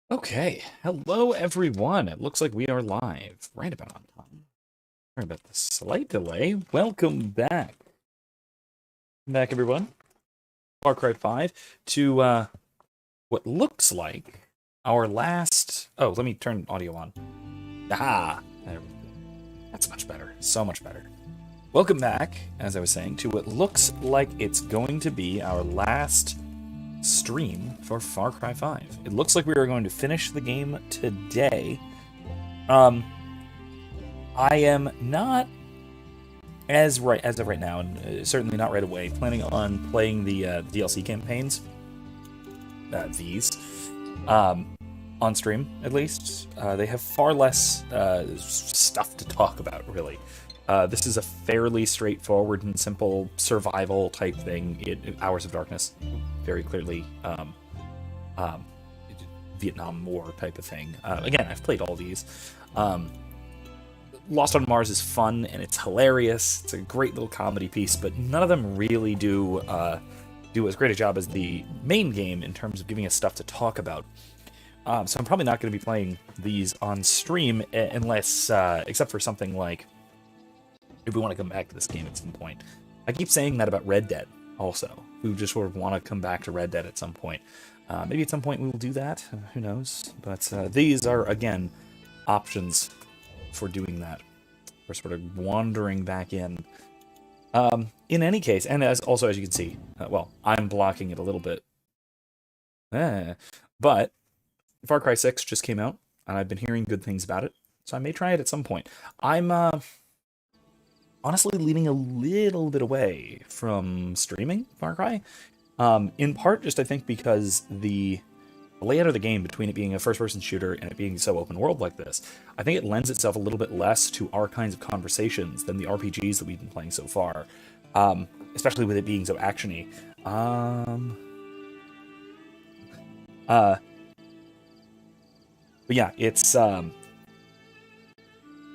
Okay, hello everyone. It looks like we are live, right about on time. Sorry about the slight delay. Welcome back. Back everyone. Far Cry 5 to what looks like our last. Oh, let me turn audio on. Aha! There we go. That's much better. So much better. Welcome back, as I was saying, to what looks like it's going to be our last stream for Far Cry 5. It looks like we are going to finish the game today. Um, I am not as of right now, and certainly not right away, planning on playing the DLC campaigns. These on stream at least. They have far less stuff to talk about, really. This is a fairly straightforward and simple survival type thing. Hours of Darkness, very clearly. Vietnam War type of thing. Again, I've played all these. Lost on Mars is fun and it's hilarious. It's a great little comedy piece, but none of them really do as great a job as the main game in terms of giving us stuff to talk about. So I'm probably not going to be playing these on stream unless, except for something like, if we want to come back to this game at some point. I keep saying that about Red Dead also. We just sort of want to come back to Red Dead at some point. Maybe at some point we will do that. Who knows? But these are, again, options for doing that. We're sort of wandering back in. In any case, and as you can see, well, I'm blocking it a little bit. But Far Cry 6 just came out, and I've been hearing good things about it, so I may try it at some point. I'm honestly leaning a little bit away from streaming Far Cry, in part just I think because the layout of the game, between it being a first-person shooter and it being so open world like this, I think it lends itself a little bit less to our kinds of conversations than the RPGs that we've been playing so far, especially with it being so actiony. But yeah, it's I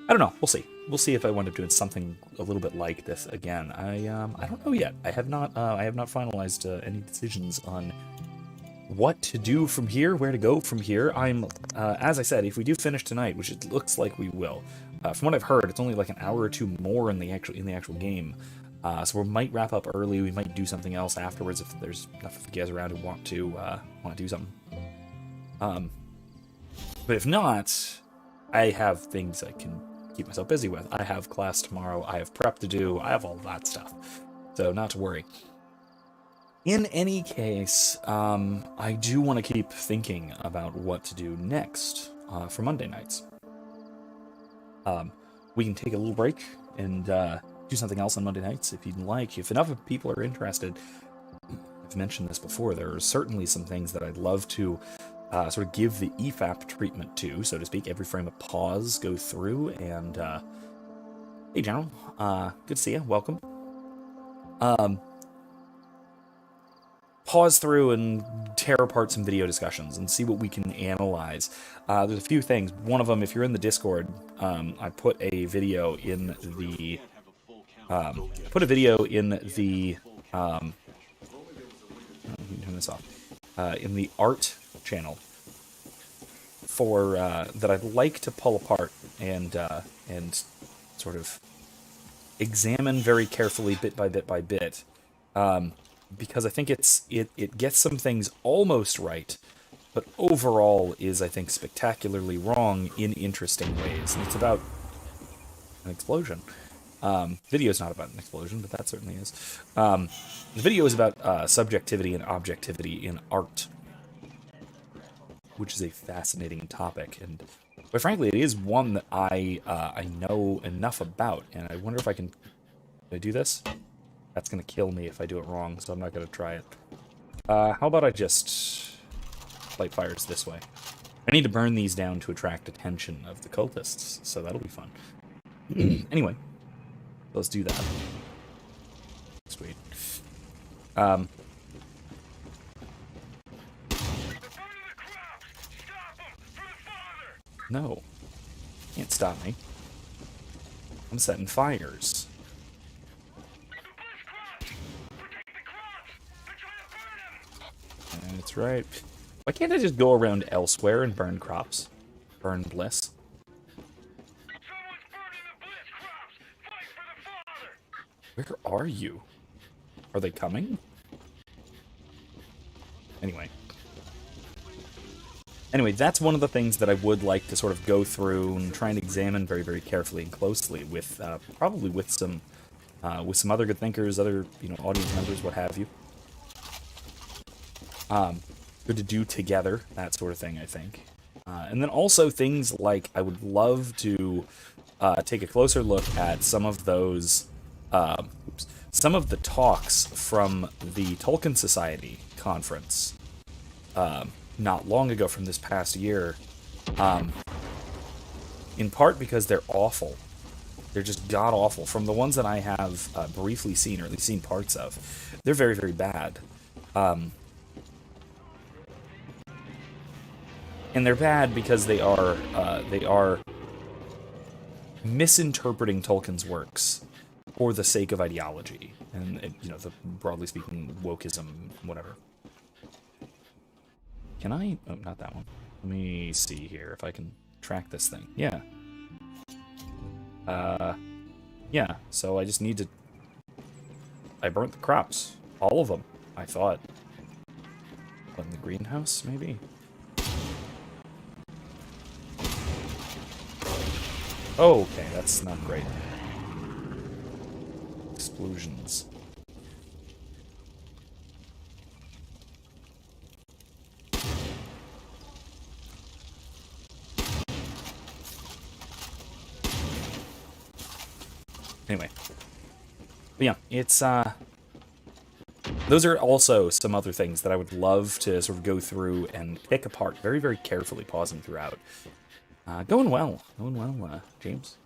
don't know. We'll see. We'll see if I wind up doing something a little bit like this again. I don't know yet. I have not finalized any decisions on what to do from here, where to go from here. I'm, as I said, if we do finish tonight, which it looks like we will, from what I've heard, it's only like an hour or two more in the actual game. So we might wrap up early. We might do something else afterwards if there's enough of you guys around who want to do something. But if not, I have things I can keep myself busy with. I have class tomorrow. I have prep to do. I have all that stuff. So not to worry. In any case, I do want to keep thinking about what to do next for Monday nights. We can take a little break and do something else on Monday nights if you'd like. If enough of people are interested, I've mentioned this before, there are certainly some things that I'd love to sort of give the EFAP treatment to, so to speak. Every frame of pause, go through, and hey, General, good to see you. Welcome. Pause through and tear apart some video discussions and see what we can analyze. There's a few things. One of them, if you're in the Discord, I put a video in the turn this off, in the art channel for that I'd like to pull apart and sort of examine very carefully, bit by bit by bit, because I think it gets some things almost right, but overall is, I think, spectacularly wrong in interesting ways. And it's about an explosion. Video is not about an explosion, but that certainly is. The video is about subjectivity and objectivity in art, which is a fascinating topic, and quite frankly, it is one that I know enough about, and I wonder if I can do this. That's gonna kill me if I do it wrong, so I'm not gonna try it. How about I just light fires this way? I need to burn these down to attract attention of the cultists, so that'll be fun. Anyway, let's do that. Sweet. No. Can't stop me. I'm setting fires. That's right. Why can't I just go around elsewhere and burn crops? Burn bliss? Where are you? Are they coming? Anyway, that's one of the things that I would like to sort of go through and try and examine very, very carefully and closely with, probably with some other good thinkers, other, audience members, what have you. Good to do together, that sort of thing, I think. And then also things like I would love to take a closer look at some of those, some of the talks from the Tolkien Society conference not long ago from this past year, in part because they're awful. They're just god-awful. From the ones that I have briefly seen, or at least seen parts of, they're very, very bad. And they're bad because they are misinterpreting Tolkien's works for the sake of ideology. And, the broadly speaking, wokeism, whatever. Can I? Oh, not that one. Let me see here if I can track this thing. Yeah. Yeah, so I just need to... I burnt the crops. All of them, I thought. What, in the greenhouse, maybe? Oh, okay, that's not great. Explosions. Anyway. But yeah, it's, those are also some other things that I would love to sort of go through and pick apart very, very carefully, pausing throughout. Going well, James.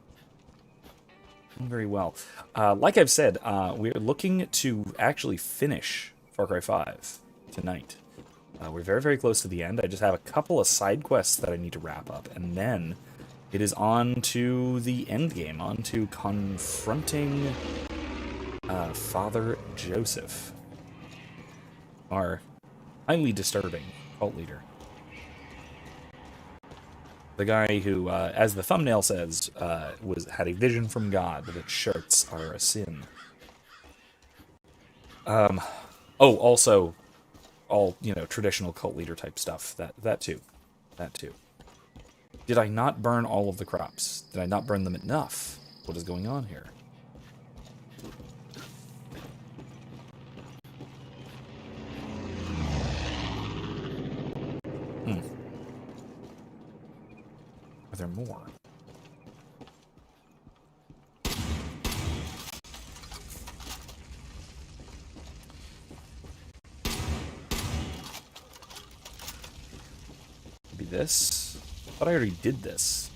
Going very well. Like I've said, we're looking to actually finish Far Cry 5 tonight. We're very, very close to the end. I just have a couple of side quests that I need to wrap up, and then it is on to the end game, on to confronting Father Joseph, our highly disturbing cult leader. The guy who, as the thumbnail says, had a vision from God that shirts are a sin. Oh, also, all, traditional cult leader type stuff. That too. Did I not burn all of the crops? Did I not burn them enough? What is going on here? Are there more? Maybe this? I thought I already did this.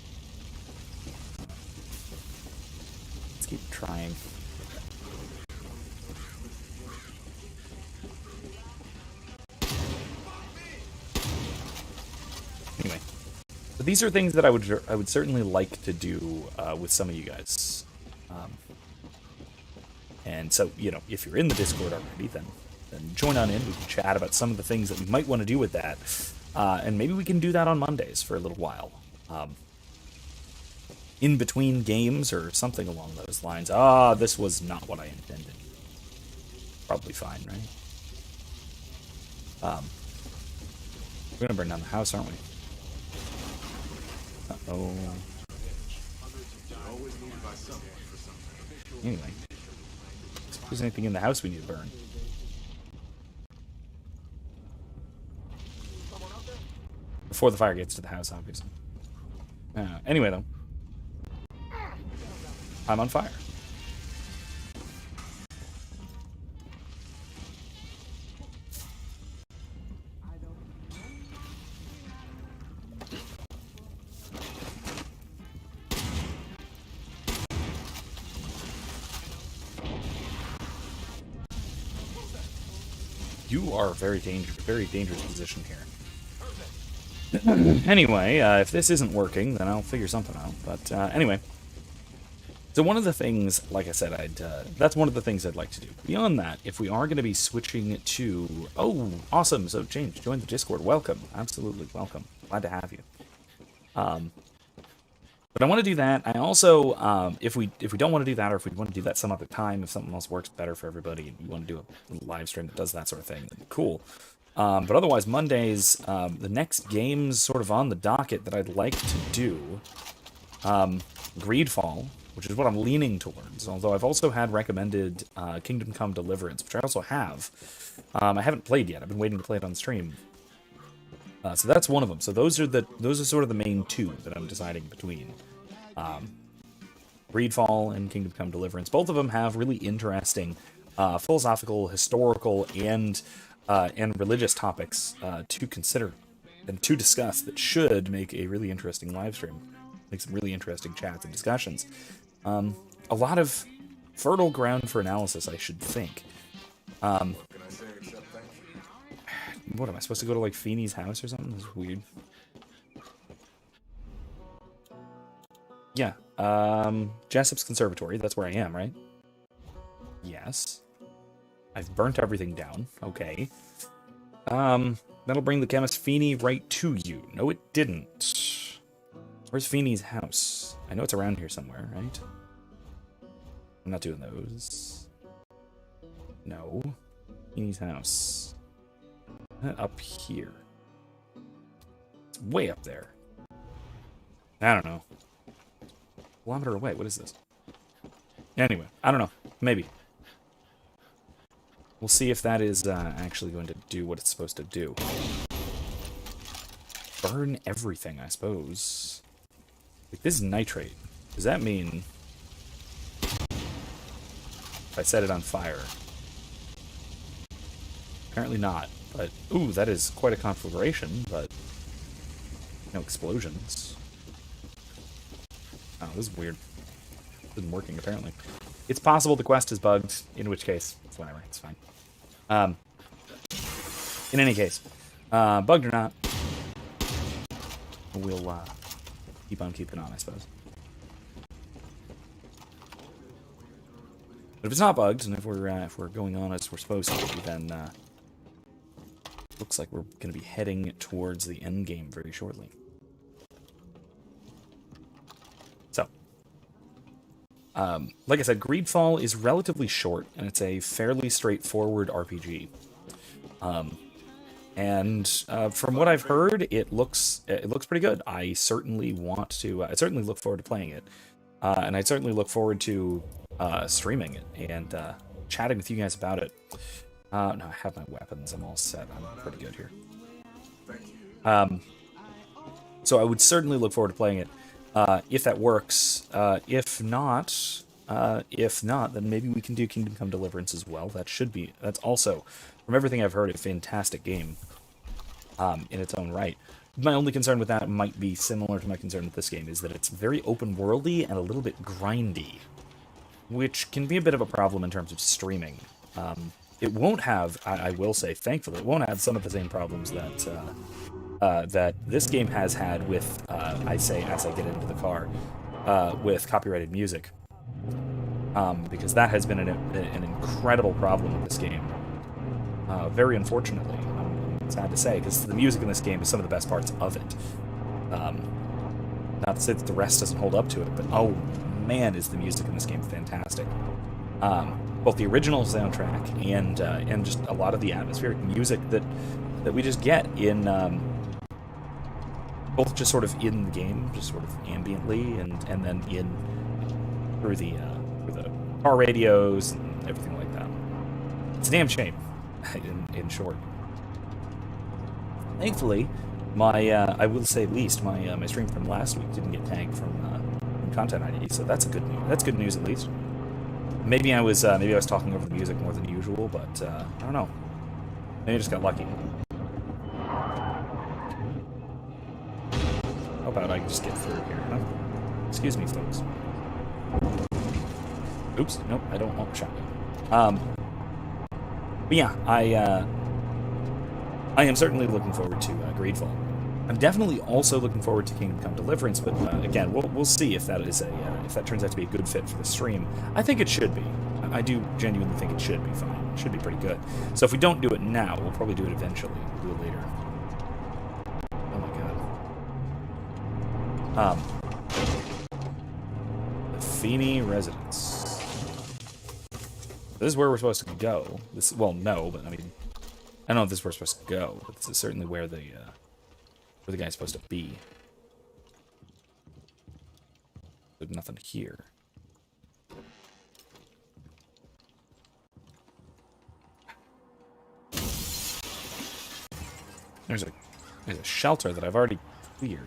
Let's keep trying. Anyway. But these are things that I would certainly like to do with some of you guys. And so, if you're in the Discord already, then join on in. We can chat about some of the things that we might want to do with that. And maybe we can do that on Mondays for a little while. In between games or something along those lines. This was not what I intended. Probably fine, right? We're gonna burn down the house, aren't we? Uh-oh. Anyway. If there's anything in the house we need to burn. Before the fire gets to the house, obviously. Anyway, though. I'm on fire. You are a very dangerous position here. Anyway, if this isn't working, then I'll figure something out. But anyway, So one of the things, like I said, that's one of the things I'd like to do. Beyond that, if we are going to be switching to... Oh, awesome. So, James, join the Discord. Welcome. Absolutely welcome. Glad to have you. But I want to do that. I also, if we don't want to do that, or if we want to do that some other time, if something else works better for everybody, and you want to do a live stream that does that sort of thing, then cool. But otherwise, Mondays, the next games sort of on the docket that I'd like to do, Greedfall, which is what I'm leaning towards, although I've also had recommended Kingdom Come Deliverance, which I also have. I haven't played yet. I've been waiting to play it on stream. So that's one of them. So those are sort of the main two that I'm deciding between. Greedfall and Kingdom Come Deliverance. Both of them have really interesting philosophical, historical, and religious topics to consider and to discuss that should make a really interesting live stream. Make some really interesting chats and discussions. A lot of fertile ground for analysis, I should think. What, am I supposed to go to, like, Feeney's house or something? This is weird. Yeah, Jessup's Conservatory, that's where I am, right? Yes. I've burnt everything down, okay. That'll bring the chemist Feeney right to you. No, it didn't. Where's Feeney's house? I know it's around here somewhere, right? I'm not doing those. No. Feeney's house. Up here. It's way up there. I don't know. Kilometer away. What is this? Anyway, I don't know. Maybe. We'll see if that is actually going to do what it's supposed to do. Burn everything, I suppose. Like, this is nitrate. Does that mean if I set it on fire? Apparently not. But, ooh, that is quite a conflagration, but no explosions. Oh, this is weird. It isn't working, apparently. It's possible the quest is bugged, in which case, it's whatever, it's fine. In any case, bugged or not, we'll keep on keeping on, I suppose. But if it's not bugged, and if we're going on as we're supposed to, then looks like we're going to be heading towards the end game very shortly. So, like I said, Greedfall is relatively short, and it's a fairly straightforward RPG. And from what I've heard, it looks pretty good. I certainly want to. I certainly look forward to playing it, and I certainly look forward to streaming it and chatting with you guys about it. No, I have my weapons. I'm all set. I'm pretty good here. So I would certainly look forward to playing it if that works. If not, then maybe we can do Kingdom Come Deliverance as well. That's also, from everything I've heard, a fantastic game in its own right. My only concern with that might be similar to my concern with this game, is that it's very open-worldy and a little bit grindy, which can be a bit of a problem in terms of streaming. It won't have, I will say, thankfully, it won't have some of the same problems that that this game has had with, I say as I get into the car, with copyrighted music. Because that has been an incredible problem with this game. Very unfortunately, I'm sad to say, because the music in this game is some of the best parts of it. Not to say that the rest doesn't hold up to it, but oh man, is the music in this game fantastic. Both the original soundtrack and just a lot of the atmospheric music that we just get in both just sort of in the game, just sort of ambiently, and then through the car radios and everything like that. It's a damn shame, in short. Thankfully, I will say at least my stream from last week didn't get tagged from Content ID, so that's good news. That's good news at least. Maybe I was talking over the music more than usual, but I don't know. Maybe I just got lucky. How about I just get through here? Huh? Excuse me, folks. Oops, nope, I don't want shotgun. But yeah, I am certainly looking forward to Greedfall. I'm definitely also looking forward to Kingdom Come Deliverance, but again, we'll see if that is if that turns out to be a good fit for the stream. I think it should be. I do genuinely think it should be fine. It should be pretty good. So if we don't do it now, we'll probably do it eventually. We'll do it later. Oh my god. The Feeney Residence. This is where we're supposed to go. Well, no, but I mean, I don't know if this is where we're supposed to go, but this is certainly where the guy's supposed to be. There's nothing here. There's a shelter that I've already cleared.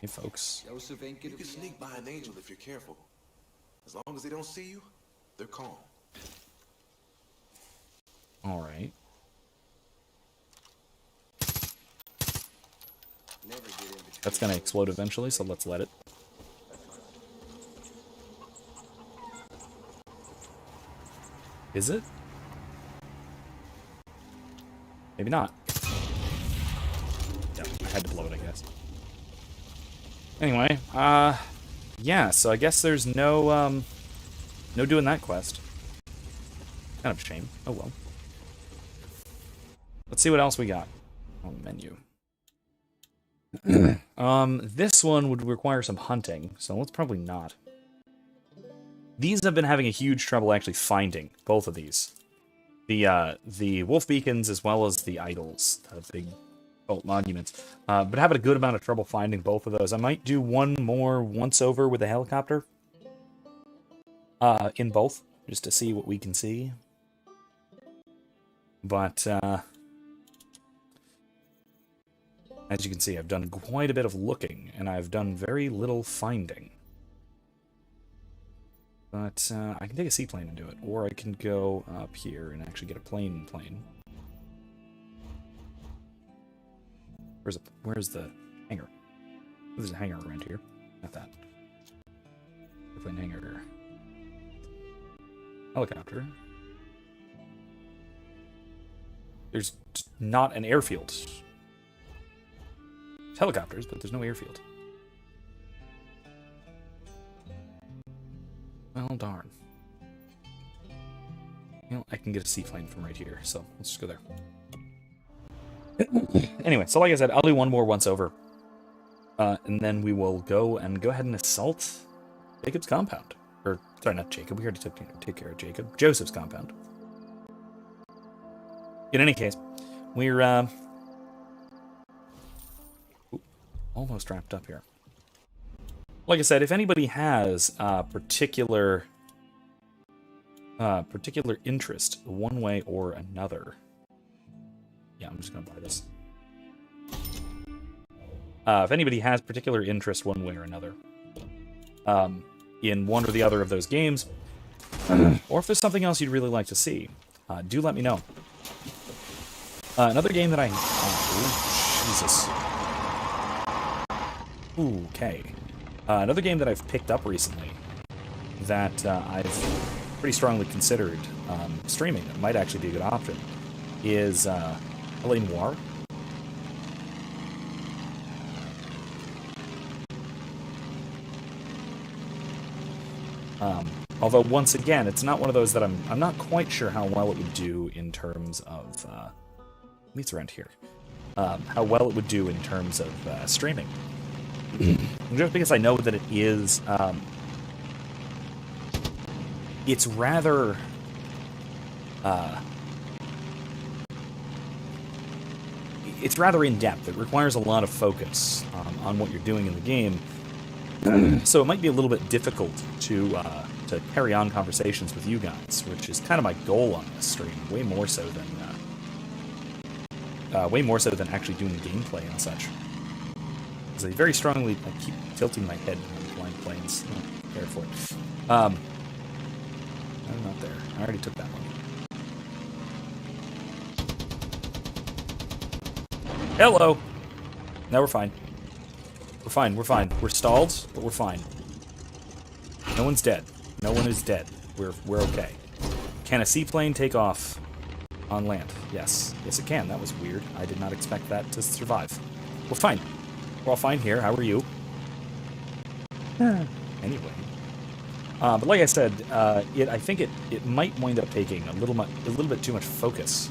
Hey, folks. You can sneak by an angel if you're careful. As long as they don't see you, they're calm. All right. That's gonna explode eventually, so let's let it. Is it? Maybe not. Yeah, I had to blow it, I guess. Anyway, yeah, so I guess there's no doing that quest. Kind of a shame. Oh well. Let's see what else we got on the menu. This one would require some hunting, so let's probably not. These have been having a huge trouble actually finding, both of these. The wolf beacons as well as the idols, the big cult monuments. But having a good amount of trouble finding both of those. I might do one more once over with a helicopter. In both, just to see what we can see. But, as you can see, I've done quite a bit of looking, and I've done very little finding. But I can take a seaplane and do it, or I can go up here and actually get a plane. Where's the hangar? There's a hangar around here. Not that. Airplane hangar. Helicopter. There's not an airfield. There's helicopters, but there's no airfield. Well, darn. You know, I can get a seaplane from right here, so let's just go there. Anyway, so like I said, I'll do one more once over. And then we will go ahead and assault Jacob's compound. Or, sorry, not Jacob. We already took care of Jacob. Joseph's compound. In any case, we're almost wrapped up here. Like I said, if anybody has particular interest one way or another, yeah, I'm just gonna buy this. If anybody has particular interest one way or another, in one or the other of those games, or if there's something else you'd really like to see, do let me know. Another game that I... Oh, Jesus. Okay. Another game that I've picked up recently that I've pretty strongly considered streaming, that might actually be a good option, is L.A. Noire. Although, once again, it's not one of those that I'm not quite sure how well it would do in terms of... it's around here. How well it would do in terms of streaming. Just because I know that it is... it's rather... it's rather in-depth. It requires a lot of focus on what you're doing in the game. So it might be a little bit difficult to carry on conversations with you guys, which is kind of my goal on this stream, way more so than actually doing gameplay and such. Because I very strongly keep tilting my head when I'm flying planes. Oh, prepare for it. I'm not there. I already took that one. Hello. No, we're fine. We're fine, we're fine. We're stalled, but we're fine. No one's dead. No one is dead. We're okay. Can a seaplane take off On land. Yes. Yes, it can. That was weird. I did not expect that to survive. We're fine. We're all fine here. How are you? Anyway. But like I said, I think it might wind up taking a little bit too much focus.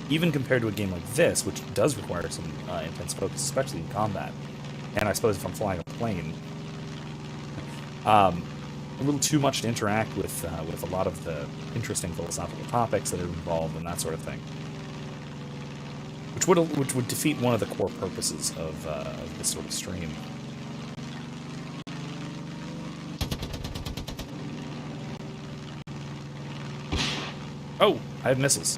Even compared to a game like this, which does require some intense focus, especially in combat. And I suppose if I'm flying a plane, a little too much to interact with a lot of the interesting philosophical topics that are involved and that sort of thing, which would defeat one of the core purposes of this sort of stream. Oh, I have missiles.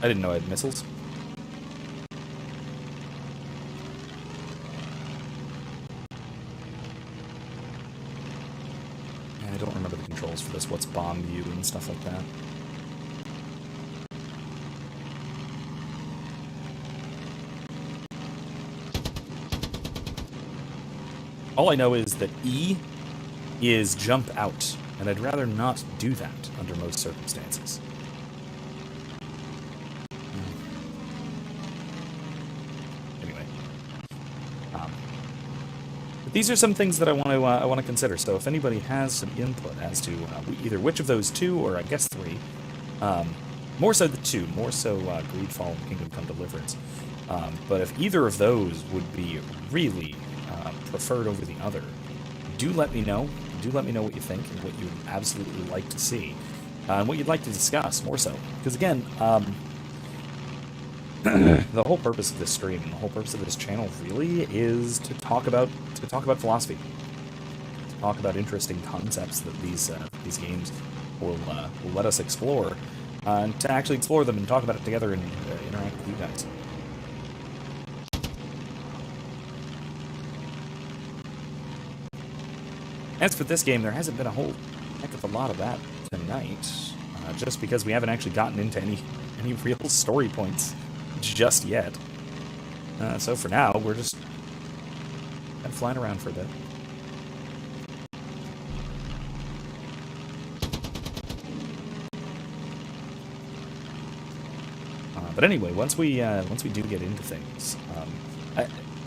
I didn't know I had missiles. I don't remember the controls for this. What's bomb view and stuff like that. All I know is that E is jump out, and I'd rather not do that under most circumstances. Anyway, but these are some things that I want to consider. So if anybody has some input as to either which of those two, or I guess three, more so the two, more so Greedfall and Kingdom Come Deliverance. But if either of those would be really preferred over the other, do let me know. Do let me know what you think and what you would absolutely like to see, and what you'd like to discuss more so. Because again, the whole purpose of this stream, the whole purpose of this channel, really is to talk about philosophy, to talk about interesting concepts that these games will let us explore, and to actually explore them and talk about it together and interact with you guys. As for this game, there hasn't been a whole heck of a lot of that tonight, just because we haven't actually gotten into any real story points just yet. So for now, we're just kind of flying around for a bit. But anyway, once we do get into things,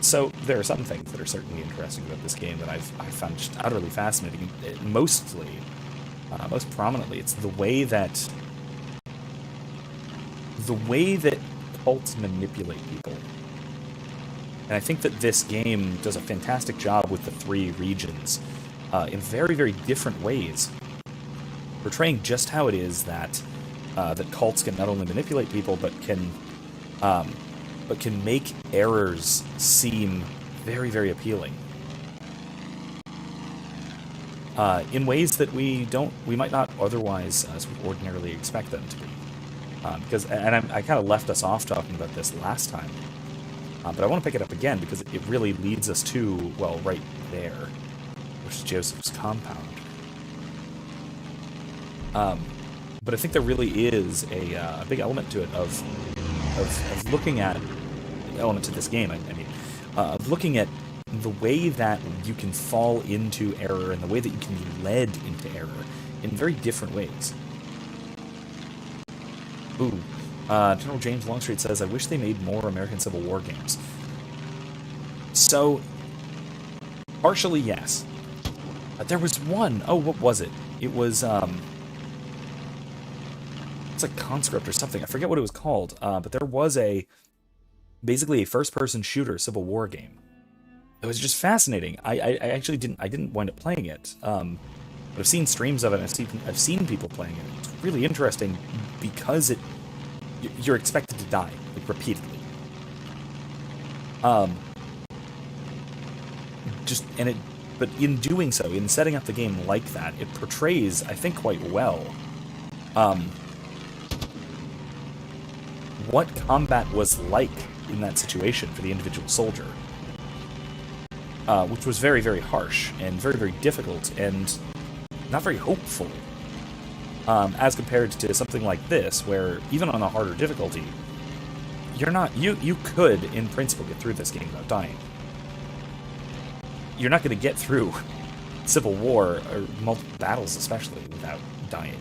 so there are some things that are certainly interesting about this game that I've found just utterly fascinating. Most prominently, it's the way that cults manipulate people. And I think that this game does a fantastic job with the three regions in very, very different ways, portraying just how it is that cults can not only manipulate people, but can make errors seem very, very appealing in ways that we might not otherwise sort of ordinarily expect them to be. I kind of left us off talking about this last time, but I want to pick it up again because it really leads us to, well, right there, which is Joseph's compound. But I think there really is a big element to it of looking at element to this game. I mean, looking at the way that you can fall into error and the way that you can be led into error in very different ways. Ooh, General James Longstreet says, "I wish they made more American Civil War games." So, partially yes. There was one. Oh, what was it? It was it's like Conscript or something. I forget what it was called. But there was basically a first-person shooter Civil War game. It was just fascinating. I actually didn't wind up playing it. But I've seen streams of it. And I've seen people playing it. It's really interesting because you're expected to die, like, repeatedly. But in doing so, in setting up the game like that, it portrays, I think, quite well, what combat was like in that situation for the individual soldier, which was very, very harsh and very, very difficult and not very hopeful, as compared to something like this, where even on a harder difficulty, you could, in principle, get through this game without dying. You're not going to get through civil war, or multiple battles especially, without dying.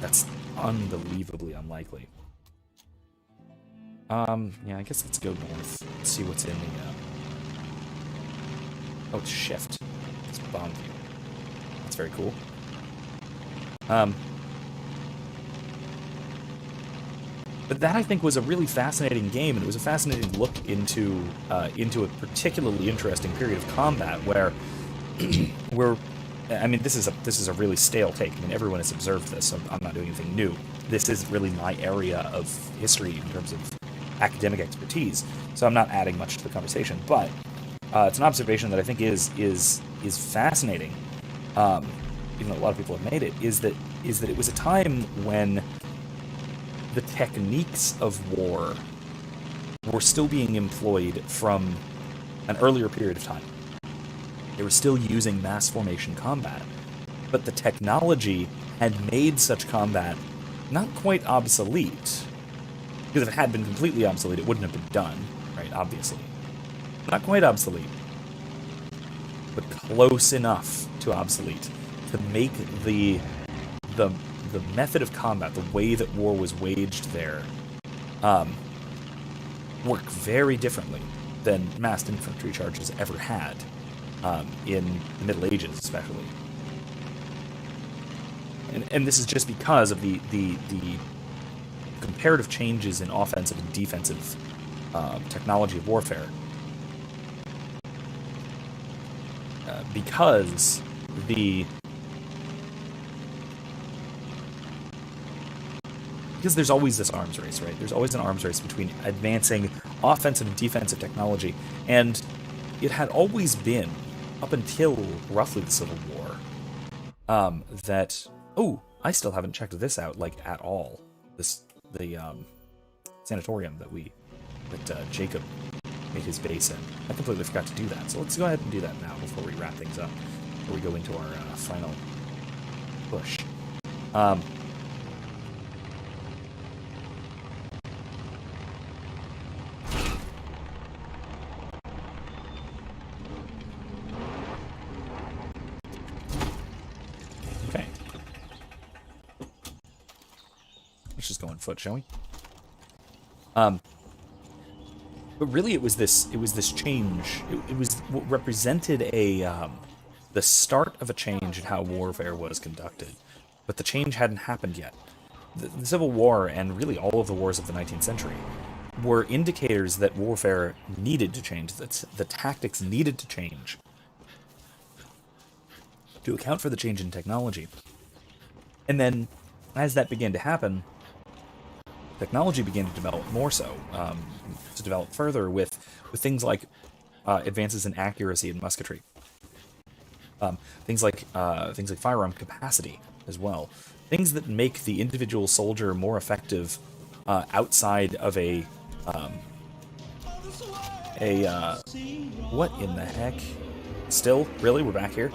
That's unbelievably unlikely. Yeah, I guess let's go north. See what's in the, oh, it's shift. It's bomb view. That's very cool. But that, I think, was a really fascinating game, and it was a fascinating look into a particularly interesting period of combat where I mean, this is a really stale take. I mean, everyone has observed this, so I'm not doing anything new. This is really my area of history in terms of academic expertise, so I'm not adding much to the conversation. But it's an observation that I think is fascinating. Even though a lot of people have made it, is that it was a time when the techniques of war were still being employed from an earlier period of time. They were still using mass formation combat, but the technology had made such combat not quite obsolete, because if it had been completely obsolete, it wouldn't have been done, right, obviously. Not quite obsolete, but close enough to obsolete to make the method of combat, the way that war was waged there, work very differently than massed infantry charges ever had, in the Middle Ages especially. And this is just because of the comparative changes in offensive and defensive technology of warfare. Because there's always this arms race, right? There's always an arms race between advancing offensive and defensive technology, and it had always been, up until roughly the Civil War, that... Oh, I still haven't checked this out, like, at all. The sanatorium that Jacob made his base in. I completely forgot to do that, so let's go ahead and do that now before we wrap things up, before we go into our final push. Okay. Let's just go on foot, shall we? But really, it was this change. It was what represented the start of a change in how warfare was conducted. But the change hadn't happened yet. The Civil War, and really all of the wars of the 19th century, were indicators that warfare needed to change, that the tactics needed to change to account for the change in technology. And then, as that began to happen, technology began to develop more so, to develop further with things like advances in accuracy in musketry, things like firearm capacity as well, things that make the individual soldier more effective outside of a what in the heck? Still, really, we're back here.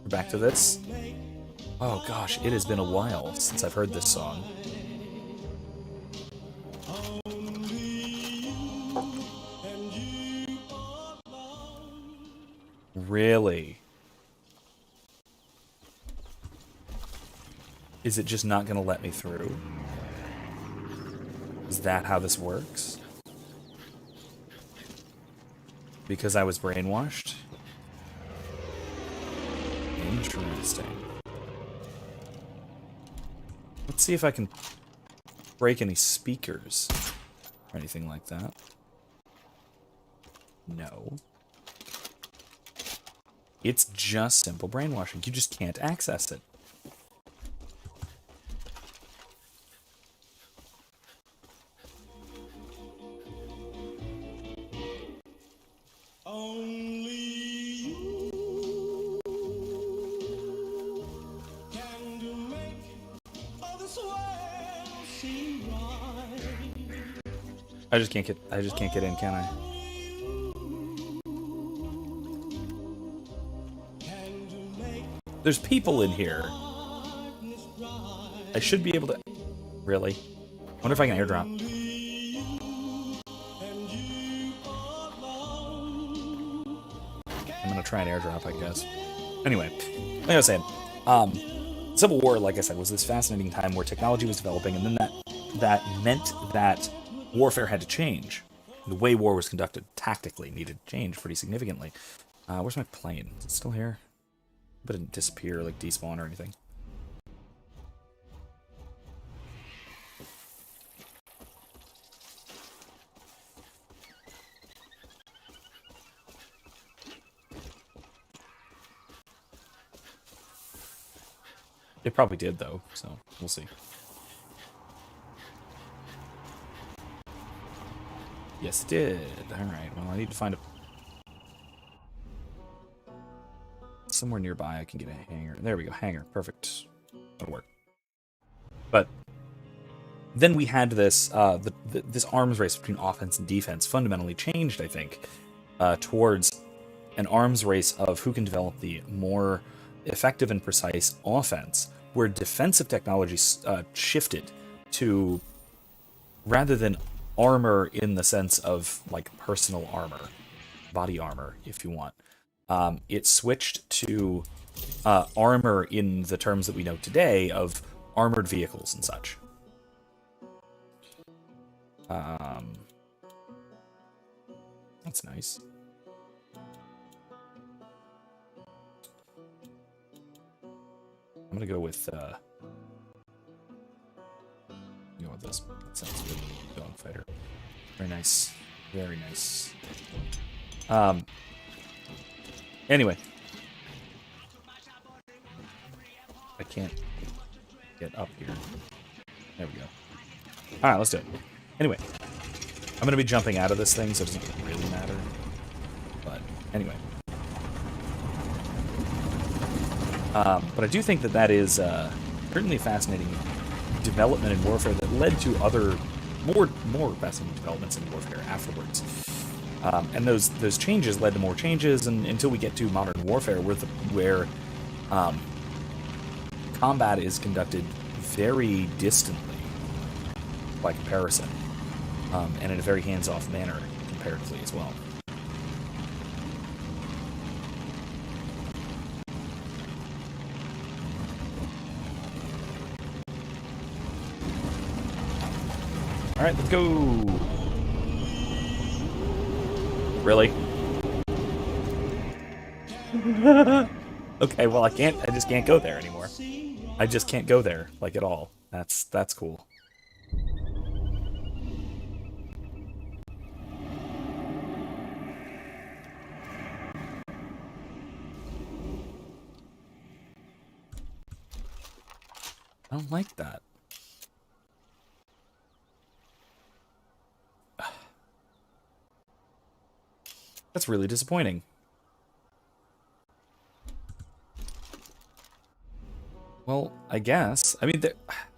We're back to this. Oh gosh, it has been a while since I've heard this song. Really? Is it just not going to let me through? Is that how this works? Because I was brainwashed? Interesting. Let's see if I can break any speakers or anything like that. No. It's just simple brainwashing. You just can't access it. I just can't get in, can I? There's people in here. I should be able to... Really? Wonder if I can airdrop. I'm gonna try an airdrop, I guess. Anyway, like I was saying, Civil War, like I said, was this fascinating time where technology was developing, and then that meant that warfare had to change. The way war was conducted tactically needed to change pretty significantly. Where's my plane? Is it still here? But it didn't disappear, like despawn or anything. It probably did, though, so we'll see. Yes, it did. Alright, well, I need to find a... somewhere nearby I can get a hangar. There we go, hangar. Perfect. That'll work. But then we had this this arms race between offense and defense fundamentally changed, I think, towards an arms race of who can develop the more effective and precise offense, where defensive technology shifted to, rather than armor in the sense of like personal armor, body armor, if you want, it switched to armor in the terms that we know today of armored vehicles and such. That's nice. I'm gonna go with this. That sounds good. Dog fighter. Very nice. Very nice. Anyway. I can't get up here. There we go. Alright, let's do it. Anyway. I'm gonna be jumping out of this thing, so it doesn't really matter. But anyway. But I do think that that is certainly a fascinating development in warfare that led to other more fascinating developments in warfare afterwards. And those changes led to more changes, and until we get to modern warfare, where combat is conducted very distantly by comparison, and in a very hands-off manner comparatively as well. All right, let's go. Really? Okay, well I just can't go there anymore. I just can't go there, like, at all. That's cool. I don't like that. That's really disappointing. Well, I guess. I mean,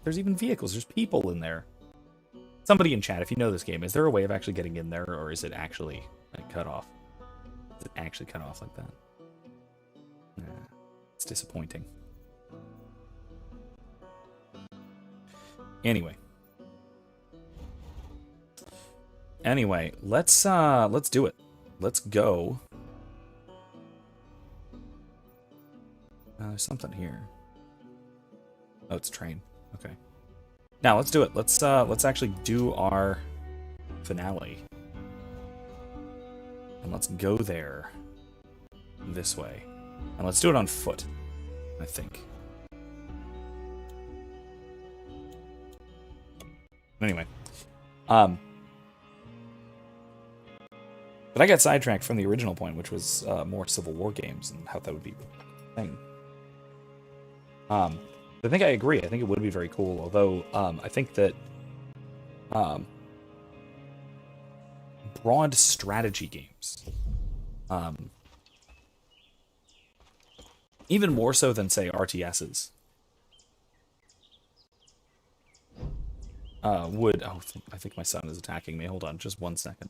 there's even vehicles. There's people in there. Somebody in chat, if you know this game, is there a way of actually getting in there, or is it actually like, cut off? Is it actually cut off like that? Nah, it's disappointing. Anyway, let's do it. Let's go. There's something here. Oh, it's a train. Okay. Now let's do it. Let's actually do our finale. And let's go there this way. And let's do it on foot, I think. Anyway. But I got sidetracked from the original point, which was more Civil War games and how that would be a thing. I think I agree. I think it would be very cool, although I think that broad strategy games, even more so than, say, RTSs, would... Oh, I think my son is attacking me. Hold on, just 1 second.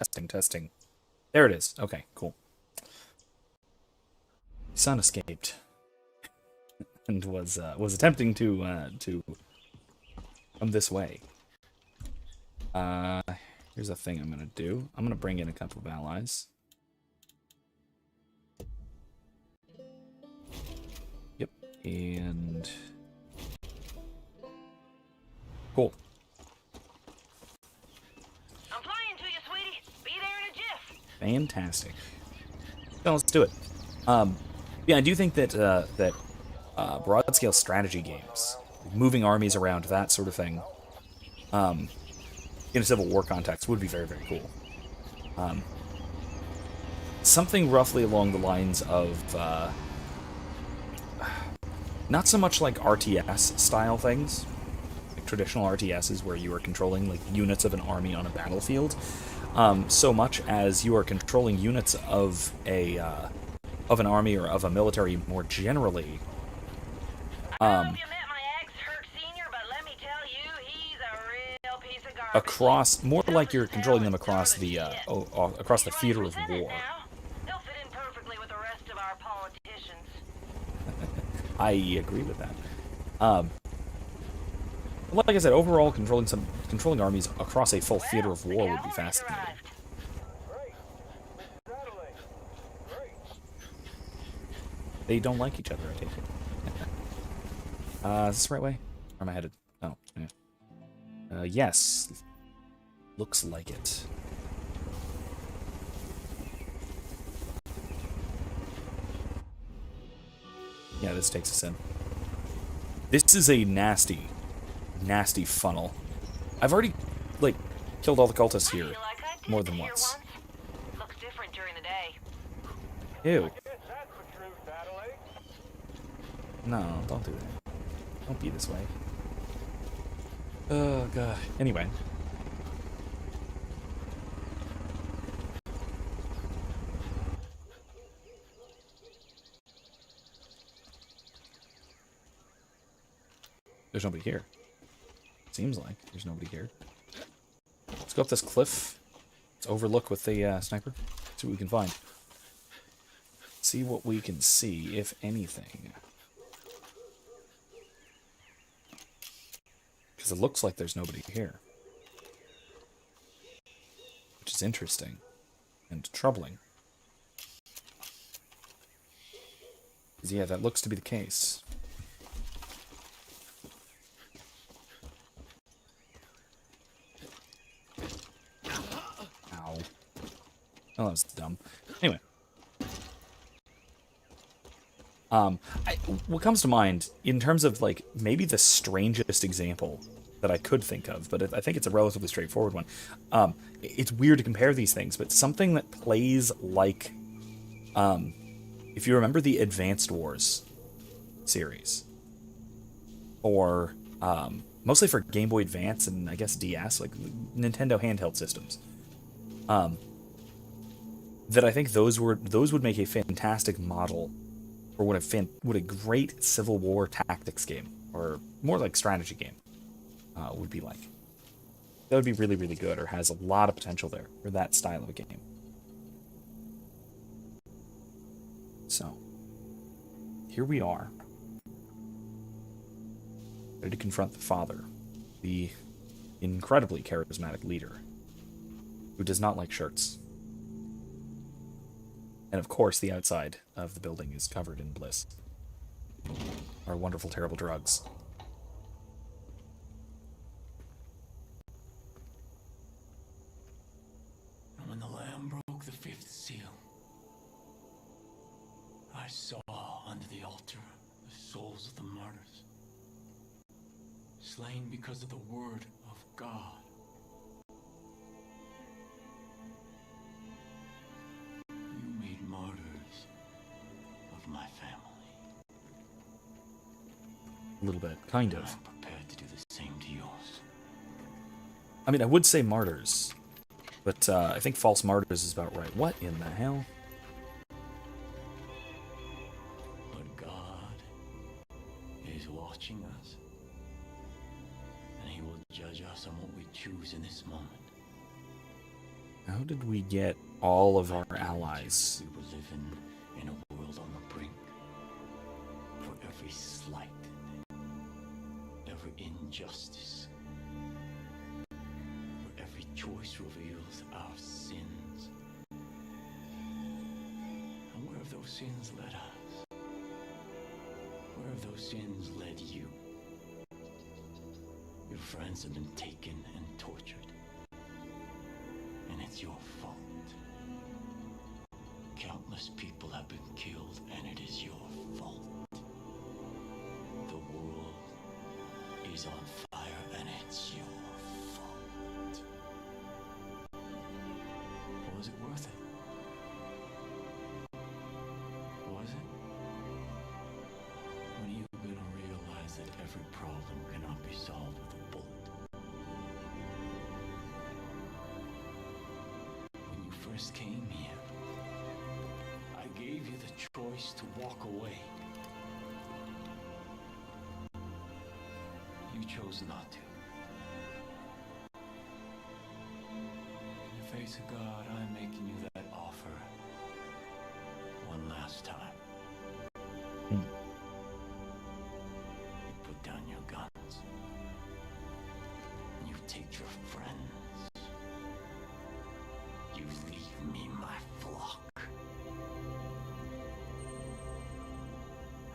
Testing, testing. There it is. Okay, cool. Sun escaped and was attempting to come this way. Here's a thing I'm gonna do. I'm gonna bring in a couple of allies. Yep, and cool. I'm flying to you, sweetie. Be there in a jiff. Fantastic. So let's do it. Yeah, I do think that broad-scale strategy games, moving armies around, that sort of thing, in a Civil War context would be very, very cool. Something roughly along the lines of not so much like RTS style things, like traditional RTSs where you are controlling like units of an army on a battlefield, so much as you are controlling units of an army or of a military more generally. I hope you met my ex, Herc Senior, but let me tell you, he's a real piece of garbage. Across, more like you're controlling them across the across the theater of war. He'll fit in perfectly with the rest of our politicians. I agree with that. Like I said, overall, controlling armies across a full theater of war would be fascinating. They don't like each other, I take it. Is this the right way? Where am I headed? Oh, yeah. Yes. Looks like it. Yeah, this takes us in. This is a nasty, nasty funnel. I've already, like, killed all the cultists here more than once. Looks different during the day. Ew. No, don't do that. Don't be this way. Oh, God. Anyway. There's nobody here. Seems like there's nobody here. Let's go up this cliff. Let's overlook with the sniper. See what we can find. See what we can see, if anything. Because it looks like there's nobody here. Which is interesting. And troubling. Because, yeah, that looks to be the case. Ow. Oh, that was dumb. Anyway. What comes to mind, in terms of, like, maybe the strangest example that I could think of, but I think it's a relatively straightforward one. It's weird to compare these things, but something that plays like, if you remember the Advanced Wars series, or, mostly for Game Boy Advance and I guess DS, like Nintendo handheld systems, that I think those would make a fantastic model for what a great Civil War tactics game, or more like strategy game, would be like. That would be really, really good, or has a lot of potential there for that style of a game. So, here we are, ready to confront the father, the incredibly charismatic leader, who does not like shirts. And of course, the outside of the building is covered in bliss. Our wonderful, terrible drugs. And when the Lamb broke the fifth seal, I saw under the altar the souls of the martyrs, slain because of the word of God. You made martyrs of my family. A little bit, kind of. I'm prepared to do the same to yours. I mean, I would say martyrs, but I think false martyrs is about right. What in the hell? But God is watching us, and He will judge us on what we choose in this moment. How did we get all of our allies? We were living in a world on the brink. For every slight, every injustice, where every choice reveals our sins. And where have those sins led us? Where have those sins led you? Your friends have been taken and tortured. And it's your fault. Countless people have been killed, and it is your fault. The world is on fire, and it's your fault. Was it worth it? Was it? When are you gonna realize that every problem cannot be solved with a bullet? When you first came here, I gave you the choice to walk away. You chose not to. In the face of God, I'm making you that offer one last time. You put down your guns. You take your friends. You leave me my flock.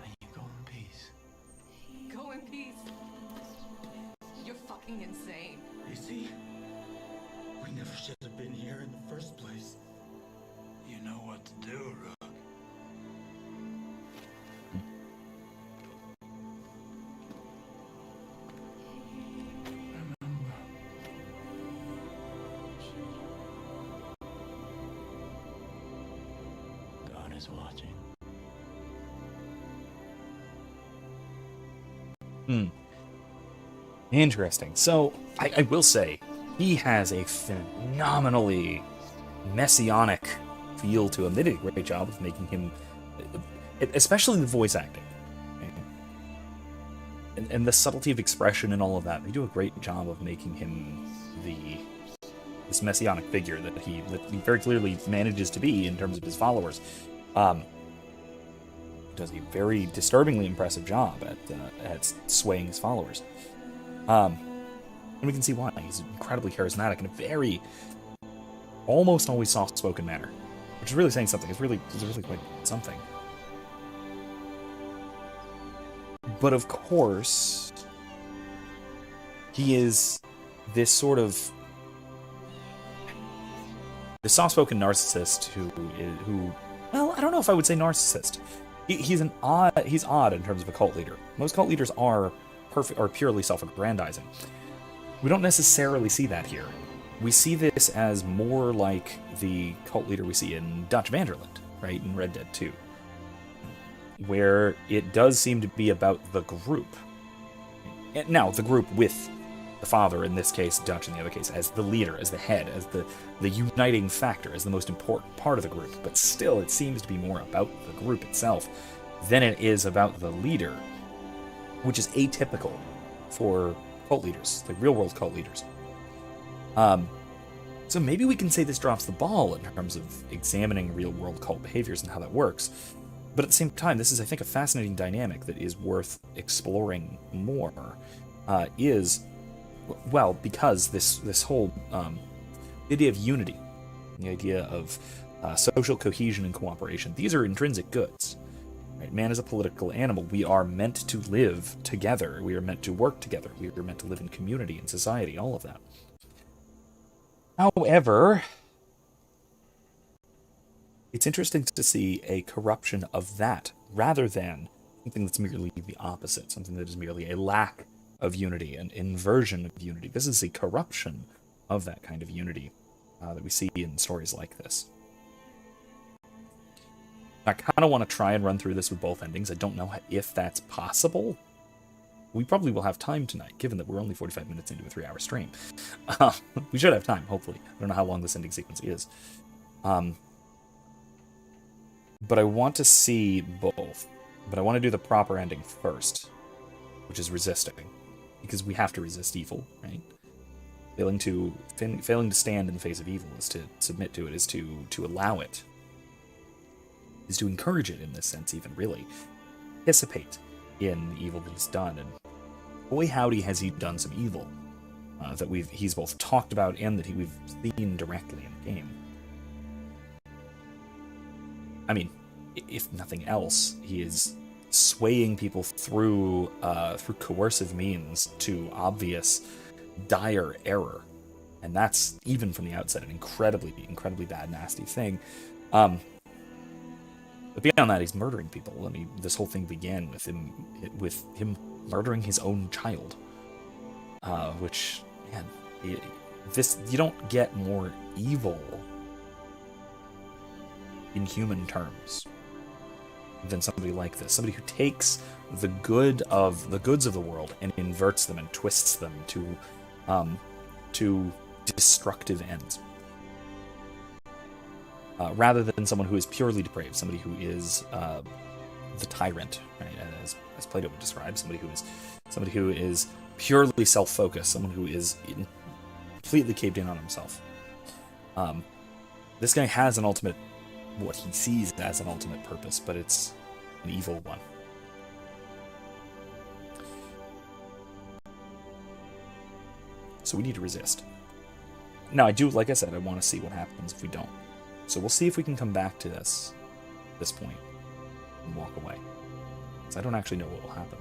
And you go in peace. Go in peace. You're fucking insane. You see? We never should have been here in the first place. You know what to do, Rook. Remember. God is watching. Interesting. So, I will say, he has a phenomenally messianic feel to him. They did a great job of making him, especially the voice acting. And the subtlety of expression and all of that. They do a great job of making him this messianic figure that he very clearly manages to be in terms of his followers. Does a very disturbingly impressive job at swaying his followers. And we can see why. He's incredibly charismatic in a very, almost always soft-spoken manner, which is really saying something. It's really quite something. But of course, he is this sort of the soft-spoken narcissist who, well, I don't know if I would say narcissist. He's odd in terms of a cult leader. Most cult leaders are purely self-aggrandizing. We don't necessarily see that here. We see this as more like the cult leader we see in Dutch Vanderland, right, in Red Dead 2, where it does seem to be about the group. Now, the group with the father, in this case, Dutch in the other case, as the leader, as the head, as the uniting factor, as the most important part of the group. But still, it seems to be more about the group itself than it is about the leader, which is atypical for cult leaders, like real-world cult leaders. So maybe we can say this drops the ball in terms of examining real-world cult behaviors and how that works. But at the same time, this is, I think, a fascinating dynamic that is worth exploring more. Because this whole idea of unity, the idea of social cohesion and cooperation, these are intrinsic goods. Right? Man is a political animal. We are meant to live together. We are meant to work together. We are meant to live in community and society, all of that. However, it's interesting to see a corruption of that rather than something that's merely the opposite, something that is merely a lack of unity, an inversion of unity. This is a corruption of that kind of unity that we see in stories like this. I kind of want to try and run through this with both endings. I don't know if that's possible. We probably will have time tonight, given that we're only 45 minutes into a 3-hour stream. We should have time, hopefully. I don't know how long this ending sequence is. But I want to see both. But I want to do the proper ending first, which is resisting. Because we have to resist evil, right? Failing to stand in the face of evil is to submit to it, is to allow it, is to encourage it in this sense, even really participate in the evil that he's done. And boy howdy has he done some evil that he's both talked about and that we've seen directly in the game. I mean, if nothing else, he is swaying people through coercive means to obvious, dire error, and that's, even from the outset, an incredibly bad, nasty thing. But beyond that, he's murdering people. I mean, this whole thing began with him murdering his own child, which, man, you don't get more evil in human terms than somebody like this. Somebody who takes the goods of the world and inverts them and twists them to destructive ends. Rather than someone who is purely depraved, somebody who is the tyrant, right? As Plato would describe, somebody who is purely self-focused, someone who is completely caved in on himself. This guy has what he sees as an ultimate purpose, but it's an evil one. So we need to resist. Now, like I said, I want to see what happens if we don't. So we'll see if we can come back to this point and walk away. Because I don't actually know what will happen.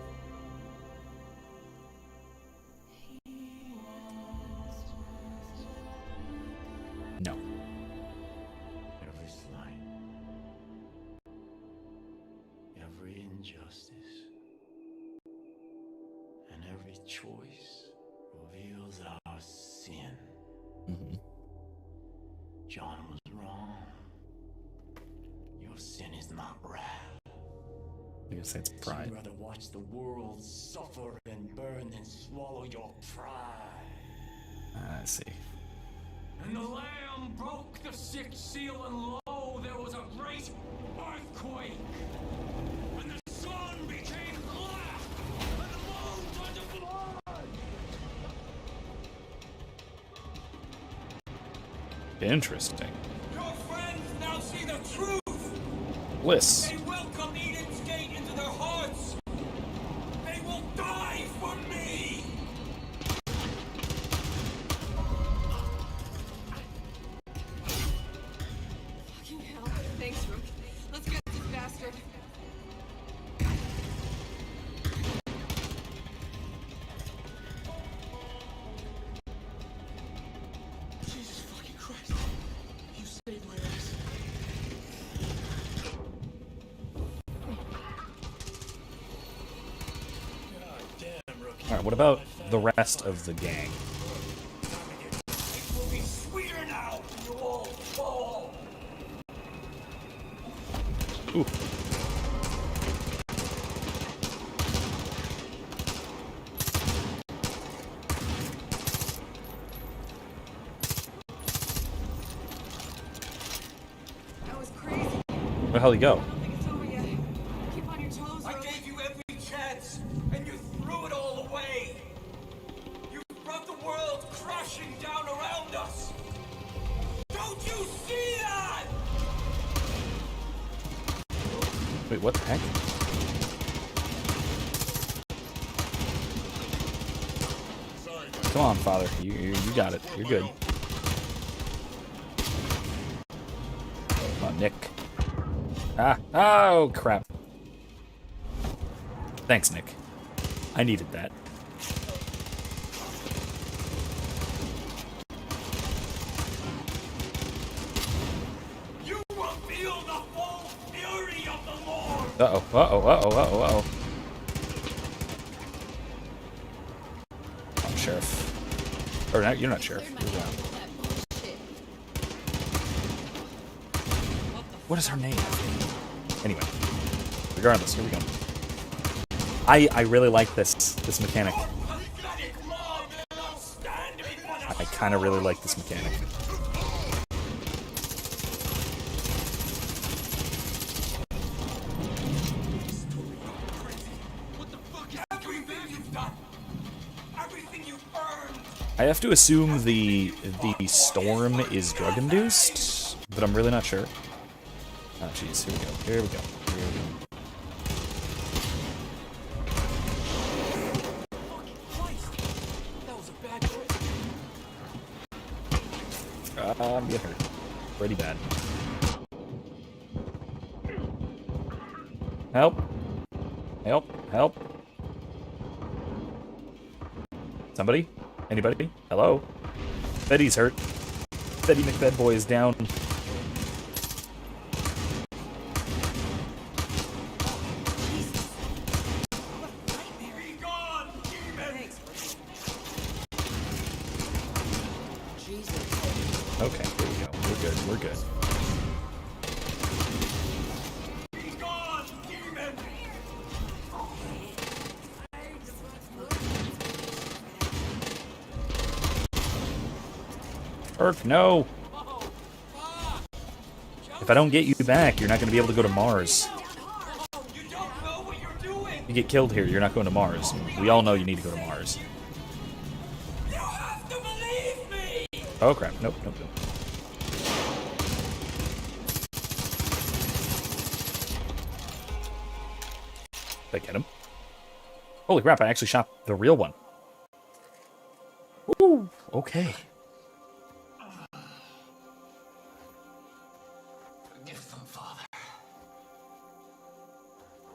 No. Every slight, every injustice, and every choice reveals our sin. Mm-hmm. John was wrong. Your sin is not wrath. I guess it's pride. You'd rather watch the world suffer and burn than swallow your pride. I see. And the Lamb broke the sixth seal, and lo, there was a great earthquake. And the sun became black, and the moon turned to blood. Interesting. Your friends now see the truth. Bliss. They welcome Eden's gate into their hearts. They will die for me. Fucking hell. Thanks, Rook. Let's get this bastard. Jesus fucking Christ. You saved my ass. God damn, Rookie. Alright, what about the rest of the gang? It will be sweeter now when you all fall. Ooh. That was crazy. Where the hell did he go? I don't think it's over yet. Keep on your toes, I Rook. gave you every chance, and you threw it all away. You brought the world crashing down around us. Don't you see that? Wait, what the heck? Come on, Father. You got it. You're good. Come on, Nick. Ah! Oh, crap. Thanks, Nick. I needed that. You will feel the full fury of the Lord. Uh-oh, uh-oh, uh-oh, uh-oh, uh-oh. I'm Sheriff. Or, no, you're not Sheriff. You're What is her name? Anyway. Regardless, here we go. I really like this mechanic. Pathetic love will not stand before the I kind of really like this mechanic. What the fuck is everything you've done? Everything you've earned. I have to assume the storm is drug-induced, but I'm really not sure. Oh, jeez. Here we go. Here we go. Here we go. Fucking Christ. That was a bad choice. I'm getting hurt. Pretty bad. Help. Help. Help. Somebody? Anybody? Hello? Betty's hurt. Betty McBedboy is down. Be gone, demon. Okay, here we go. We're good. We're good. Be gone, demon. Urk, no! If I don't get you back, you're not going to be able to go to Mars. You don't know what you're doing. You get killed here, you're not going to Mars. We all know you need to go to Mars. You have to believe me. Oh crap, nope, nope, nope. Did I get him? Holy crap, I actually shot the real one. Ooh, okay. Forgive them, Father.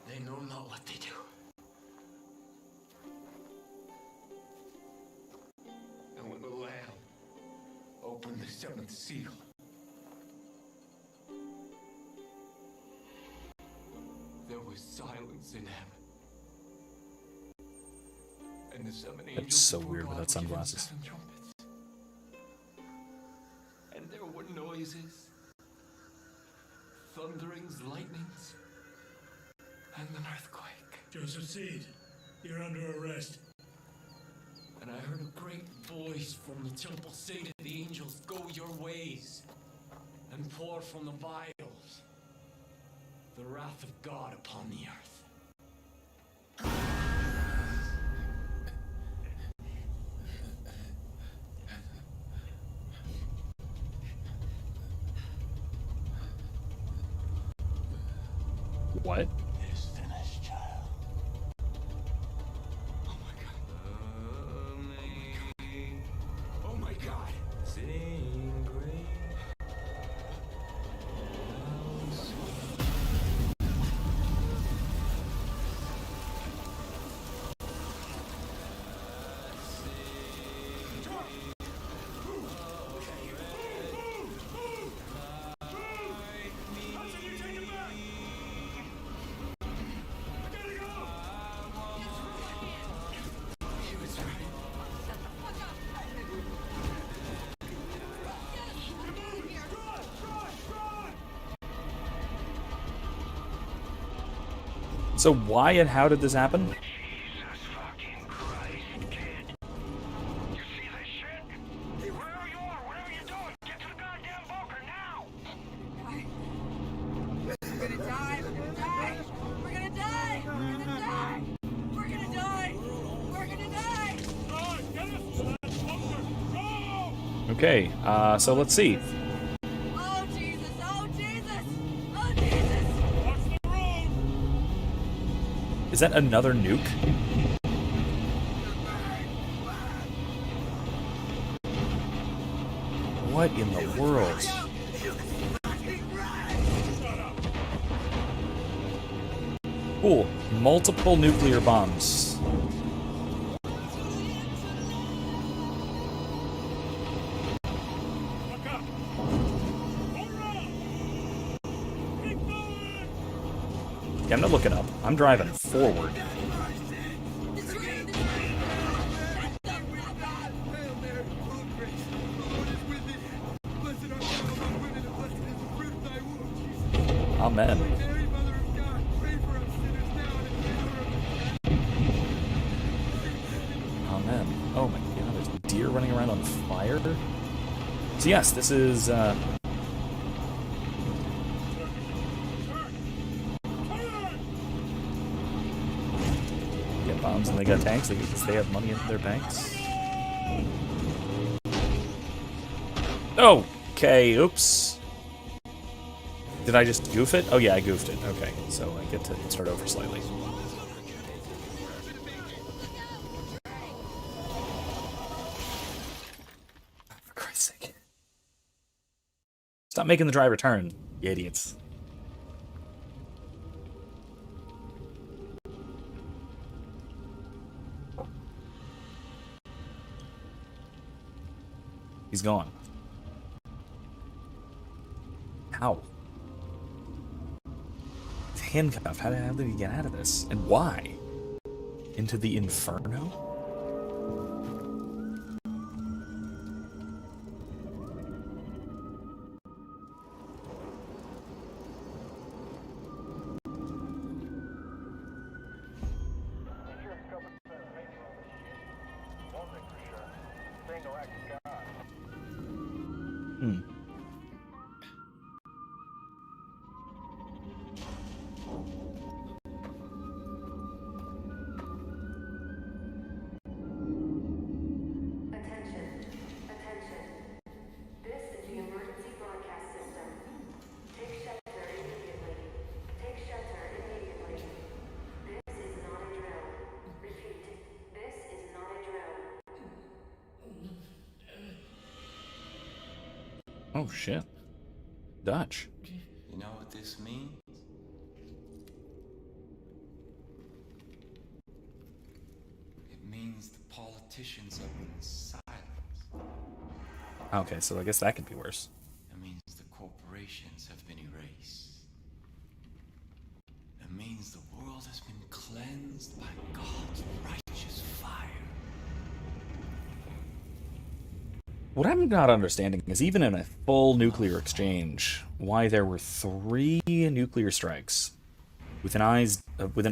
They know not what they do. And when the Lamb opened the seventh seal, there was silence in heaven. And the seven angels so before weird with God that were given sunglasses. 7 trumpets. And there were noises, thunderings, lightnings, and an earthquake. Joseph Seed, you're under arrest. And I heard a great voice from the temple say to the angels, "Go your ways, and pour from the vials the wrath of God upon the earth." What? It is finished, child. Oh my God. Oh my God. Sing great. So why and how did this happen? Jesus fucking Christ, kid. You see this shit? Wherever you are, whatever you're doing, get to the goddamn bunker now! We're gonna die. We're gonna die. We're gonna die. We're gonna die. We're gonna die. We're gonna die. Okay, so let's see. Oh Jesus. Oh Jesus. Oh Jesus. Is that another nuke? What in the world? Cool. Multiple nuclear bombs. Yeah, I'm not looking up. I'm driving forward. Amen. Amen. Oh my god, there's a deer running around on fire? So yes, this is, Get bombed. bombs and they got tanks because they have money in their banks. Okay, oops. Did I just goof it? Oh yeah, I goofed it. Okay, so I get to start over slightly. For Christ's sake. Stop making the driver turn, you idiots. He's gone. How? He's handcuffed. How did he get out of this? And why? Into the inferno? Oh shit. Dutch. You know what this means? It means the politicians have been silenced. Okay, so I guess that could be worse. It means the corporations have been erased. It means the world has been cleansed by God's righteous fire. What I'm not understanding is even in a full nuclear exchange, why there were 3 nuclear strikes within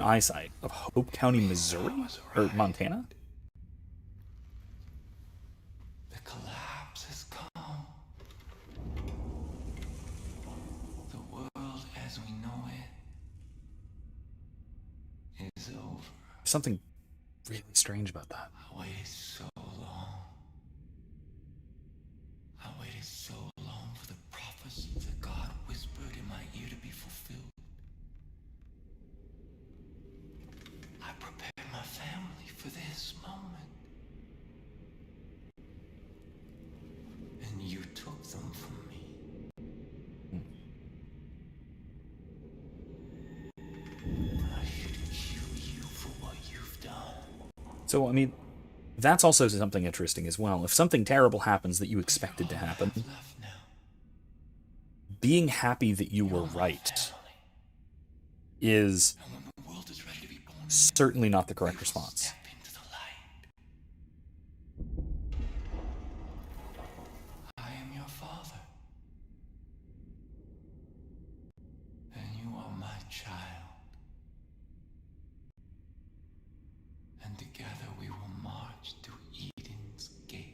eyesight of Hope County, Missouri? Or Montana? The collapse has come. The world as we know it is over. Something really strange about that. I waited so long. I waited so long for the prophecies that God whispered in my ear to be fulfilled. I prepared my family for this moment. And you took them from me. I should kill you for what you've done. So, I mean, that's also something interesting as well. If something terrible happens that you expected to happen, being happy that you were right is certainly not the correct response. I am your father, and you are my child. And together we will march to Eden's gate.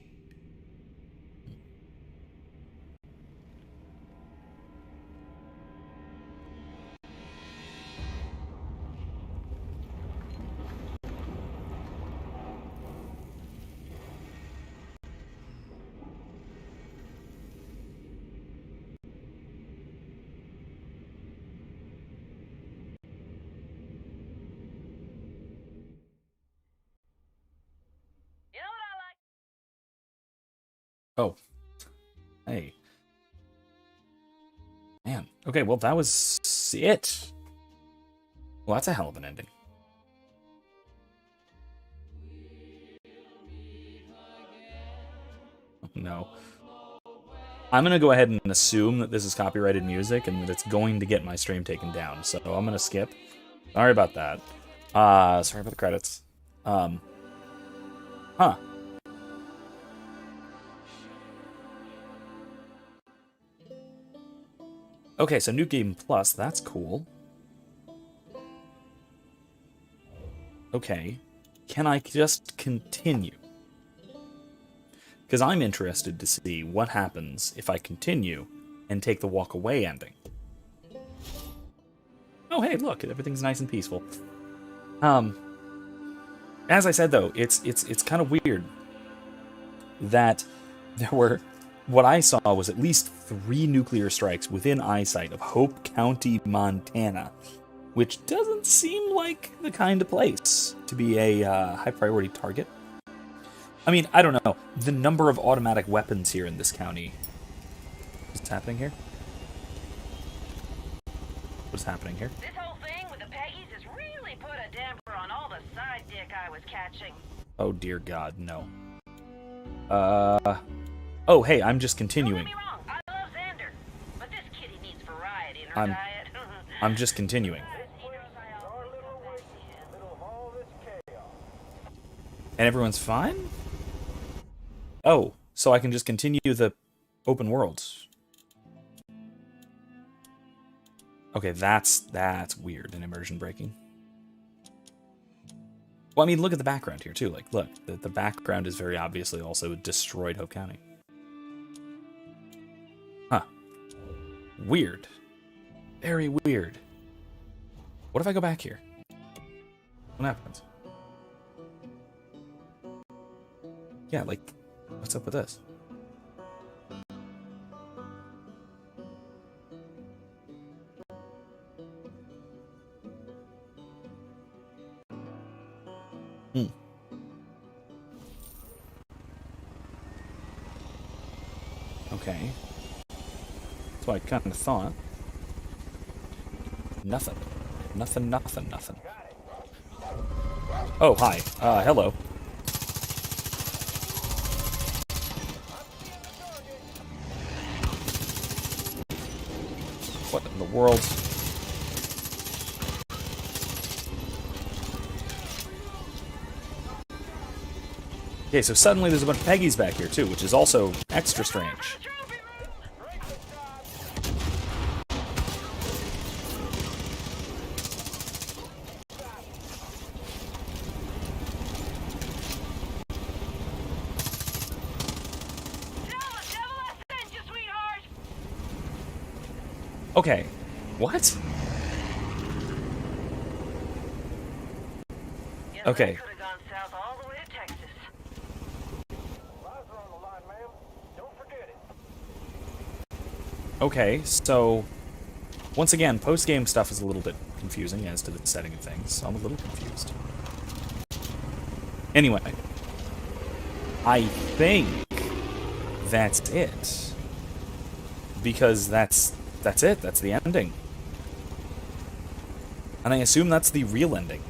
You know what I like? Oh. Hey. Man. Okay, well, that was it. Well, that's a hell of an ending. No. I'm going to go ahead and assume that this is copyrighted music and that it's going to get my stream taken down. So I'm going to skip. Sorry about that. Sorry about the credits. Huh. Okay, so New Game Plus, that's cool. Okay. Can I just continue? Because I'm interested to see what happens if I continue and take the walk away ending. Oh, hey, look, everything's nice and peaceful. as I said, though, it's kind of weird that there were, what I saw was at least 3 nuclear strikes within eyesight of Hope County, Montana, which doesn't seem like the kind of place to be a high priority target. I mean, I don't know. The number of automatic weapons here in this county. What's happening here? What's happening here? This whole thing with the Peggies has really put a damper on all the side dick I was catching. Oh dear God, no. Oh hey, I'm just Don't continuing. get me wrong, I love Xander, but this kitty needs variety in her diet. I'm just continuing. And everyone's fine? Oh, so I can just continue the open worlds. Okay, that's weird and immersion breaking. Well, I mean, look at the background here, too. Like, look, the background is very obviously also destroyed Hope County. Huh. Weird. Very weird. What if I go back here? What happens? Yeah, like, what's up with this? Okay. That's what I kind of thought. Nothing. Nothing. Oh, hi. Hello. What in the world? Okay, so suddenly there's a bunch of Peggies back here too, which is also extra strange. Okay, what? Okay. Okay, so once again, post-game stuff is a little bit confusing as to the setting of things, so I'm a little confused. Anyway, I think that's it. Because that's it, that's the ending. And I assume that's the real ending.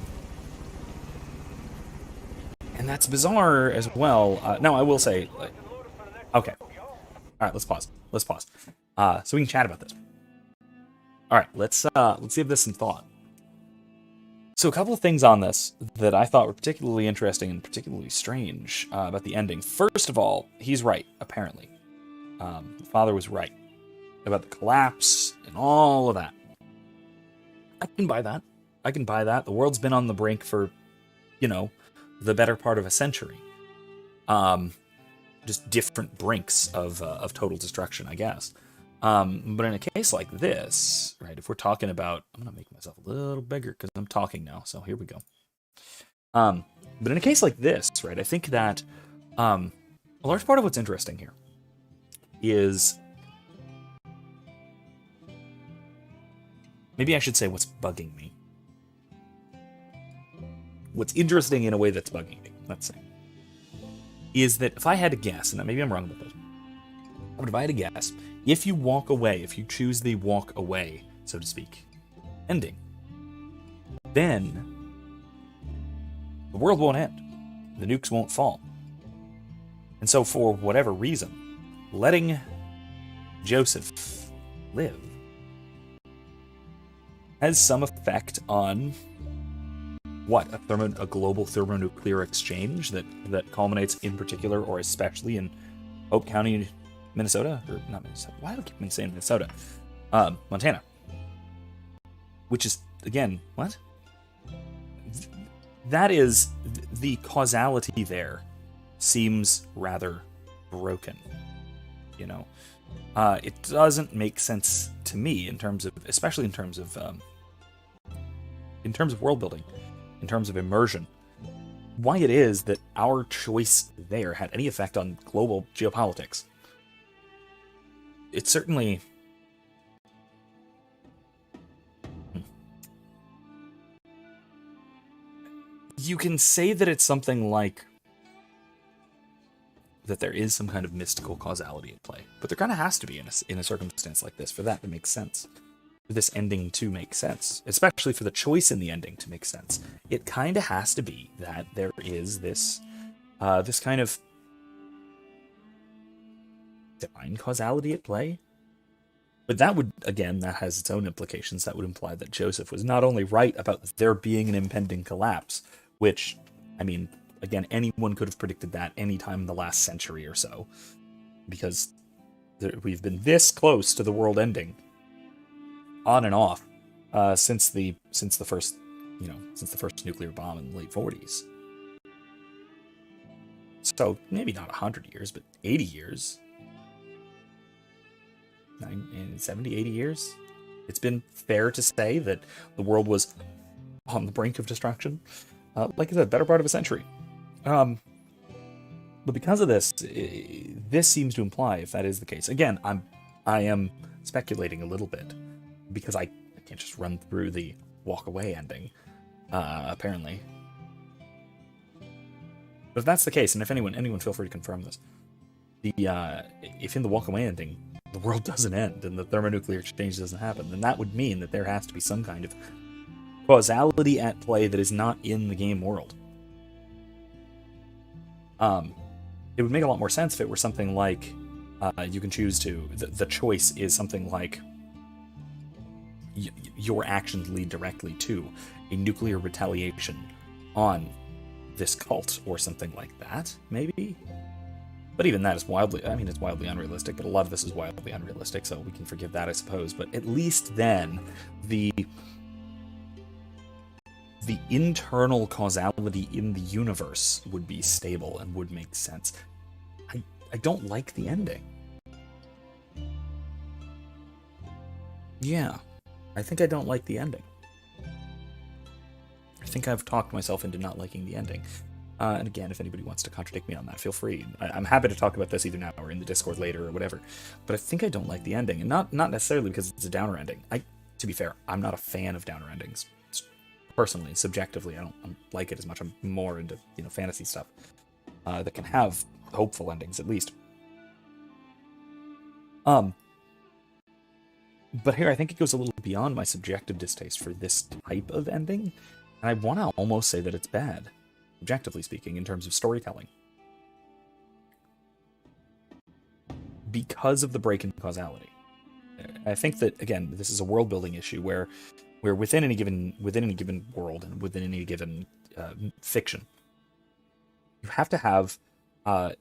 And that's bizarre as well. Now, I will say, okay. Alright, let's pause. So we can chat about this. Alright, let's give this some thought. So a couple of things on this that I thought were particularly interesting and particularly strange about the ending. First of all, he's right, apparently. The father was right about the collapse and all of that. I can buy that. The world's been on the brink for, the better part of a century. Just different brinks of total destruction, I guess. But in a case like this, right, if we're talking about, I'm going to make myself a little bigger because I'm talking now, so here we go. But in a case like this, right, I think that a large part of what's interesting here is, maybe I should say what's bugging me. What's interesting in a way that's bugging me, let's say, is that if I had to guess, and maybe I'm wrong about this, but if I had to guess, if you walk away, if you choose the walk away, so to speak, ending, then the world won't end. The nukes won't fall. And so for whatever reason, letting Joseph live has some effect on what, a global thermonuclear exchange that culminates in particular or especially in Hope County, Minnesota, or not Minnesota. Why do I keep saying Minnesota? Montana. Which is, again, what? That is, the causality there seems rather broken. It doesn't make sense to me especially in terms of world building, in terms of immersion. why it is that our choice there had any effect on global geopolitics. It's certainly... You can say that it's something like that there is some kind of mystical causality at play, but there kind of has to be in a circumstance like this for that to make sense, for this ending to make sense, especially for the choice in the ending to make sense. It kind of has to be that there is this this kind of divine causality at play. But that would, again, that has its own implications. That would imply that Joseph was not only right about there being an impending collapse, which, I mean, again, anyone could have predicted that any time in the last century or so, because we've been this close to the world ending, on and off, since the first nuclear bomb in the late 40s. So maybe not 100 years, but 80 years. 70, 80 years. It's been fair to say that the world was on the brink of destruction. Like I said, better part of a century. But because of this, this seems to imply, if that is the case, again, I am speculating a little bit because I can't just run through the walk away ending, apparently. But if that's the case, and if anyone feel free to confirm this, if in the walk away ending the world doesn't end and the thermonuclear exchange doesn't happen, then that would mean that there has to be some kind of causality at play that is not in the game world. It would make a lot more sense if it were something like you can choose to... The choice is something like your actions lead directly to a nuclear retaliation on this cult or something like that, maybe? But even that is it's wildly unrealistic, but a lot of this is wildly unrealistic, so we can forgive that, I suppose. But at least then, the internal causality in the universe would be stable and would make sense. I don't like the ending. Yeah, I think I don't like the ending. I think I've talked myself into not liking the ending. And again, if anybody wants to contradict me on that, feel free. I'm happy to talk about this either now or in the Discord later or whatever. But I think I don't like the ending, and not necessarily because it's a downer ending. To be fair, I'm not a fan of downer endings. Personally, subjectively, I don't like it as much. I'm more into fantasy stuff that can have hopeful endings at least. But here I think it goes a little beyond my subjective distaste for this type of ending, and I want to almost say that it's bad, objectively speaking, in terms of storytelling. Because of the break in causality. I think that, again, this is a world-building issue where within any given world and within any given fiction, you have to have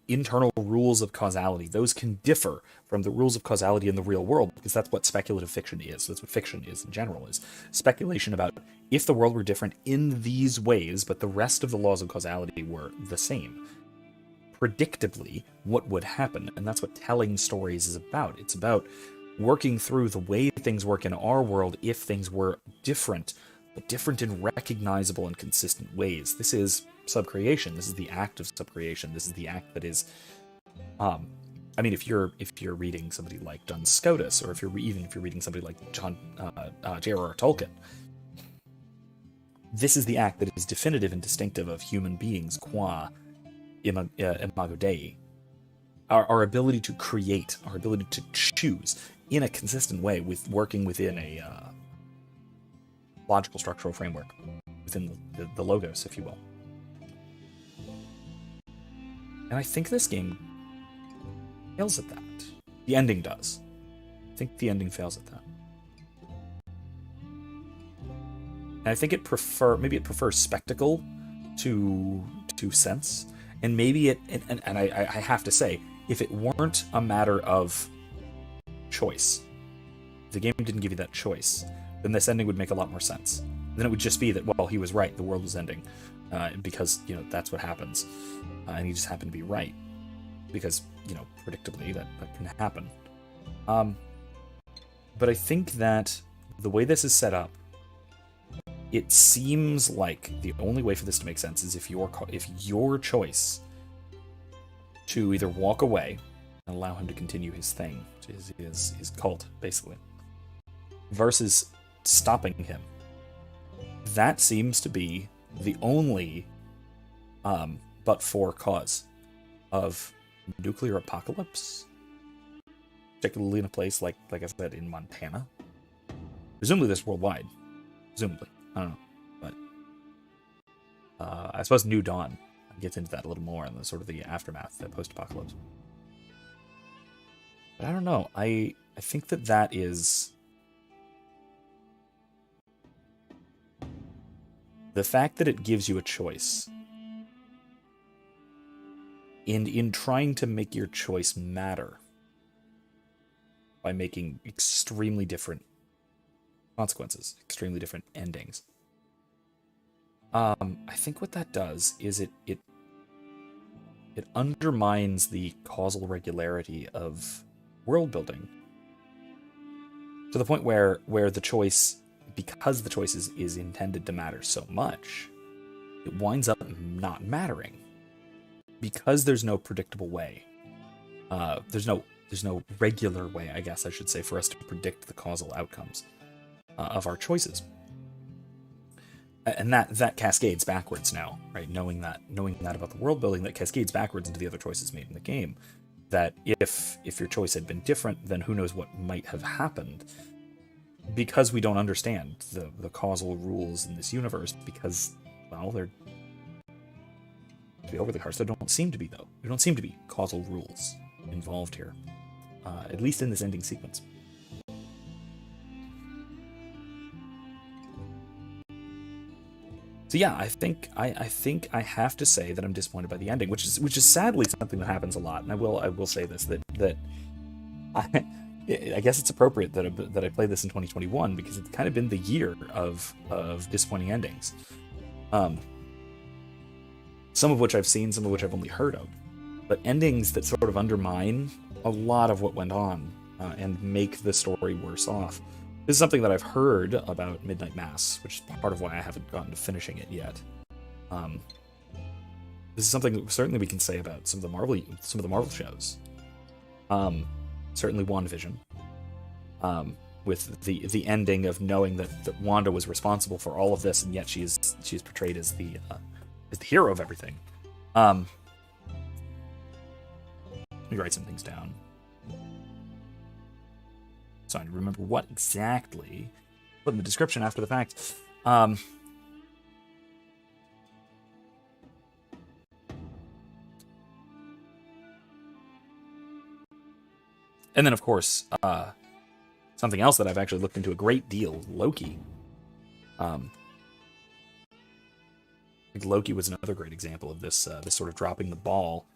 internal rules of causality. Those can differ from the rules of causality in the real world, because that's what speculative fiction is. That's what fiction is in general, is speculation about if the world were different in these ways, but the rest of the laws of causality were the same. Predictably, what would happen? And that's what telling stories is about. It's about working through the way things work in our world if things were different, but different in recognizable and consistent ways. This is subcreation. This is the act of subcreation. This is the act that is, if you're reading somebody like Duns Scotus, or if you're reading somebody like J.R.R. Tolkien, this is the act that is definitive and distinctive of human beings, qua imago Dei. Our ability to create, our ability to choose in a consistent way, with working within a logical structural framework, within the logos, if you will. And I think this game fails at that. The ending does. I think the ending fails at that. And I think it prefers spectacle to sense. And maybe I have to say, if it weren't a matter of choice, if the game didn't give you that choice, then this ending would make a lot more sense. Then it would just be that, well, he was right, the world was ending, because, that's what happens. And he just happened to be right. Because, predictably, that can happen. But I think that the way this is set up, it seems like the only way for this to make sense is if your choice to either walk away and allow him to continue his thing, his cult, basically, versus stopping him. That seems to be the only but-for cause of nuclear apocalypse, particularly in a place like I said, in Montana. Presumably this worldwide. Presumably. I don't know. But I suppose New Dawn gets into that a little more in the sort of the aftermath, the post-apocalypse. But I don't know. I think that is... the fact that it gives you a choice, in trying to make your choice matter by making extremely different consequences, extremely different endings. I think what that does is it undermines the causal regularity of world building to the point where the choice, because the choice is intended to matter so much, it winds up not mattering. Because there's no predictable way. There's no regular way, I guess I should say, for us to predict the causal outcomes of our choices. And that cascades backwards now, right? Knowing that about the world building, that cascades backwards into the other choices made in the game. That if your choice had been different, then who knows what might have happened. Because we don't understand the causal rules in this universe, because, well, they're, to be overly harsh, there don't seem to be, though. There don't seem to be causal rules involved here, at least in this ending sequence. So yeah, I think I have to say that I'm disappointed by the ending, which is sadly something that happens a lot. And I will say this, that I guess it's appropriate that I play this in 2021, because it's kind of been the year of disappointing endings. Some of which I've seen, some of which I've only heard of, but endings that sort of undermine a lot of what went on and make the story worse off. This is something that I've heard about Midnight Mass, which is part of why I haven't gotten to finishing it yet. This is something that certainly we can say about some of the Marvel shows. Certainly WandaVision, with the ending of knowing that Wanda was responsible for all of this, and yet she is portrayed as the hero of everything. Let me write some things down. So I remember what exactly. Put in the description after the fact. And then, of course, something else that I've actually looked into a great deal, Loki. I think Loki was another great example of this sort of dropping the ball.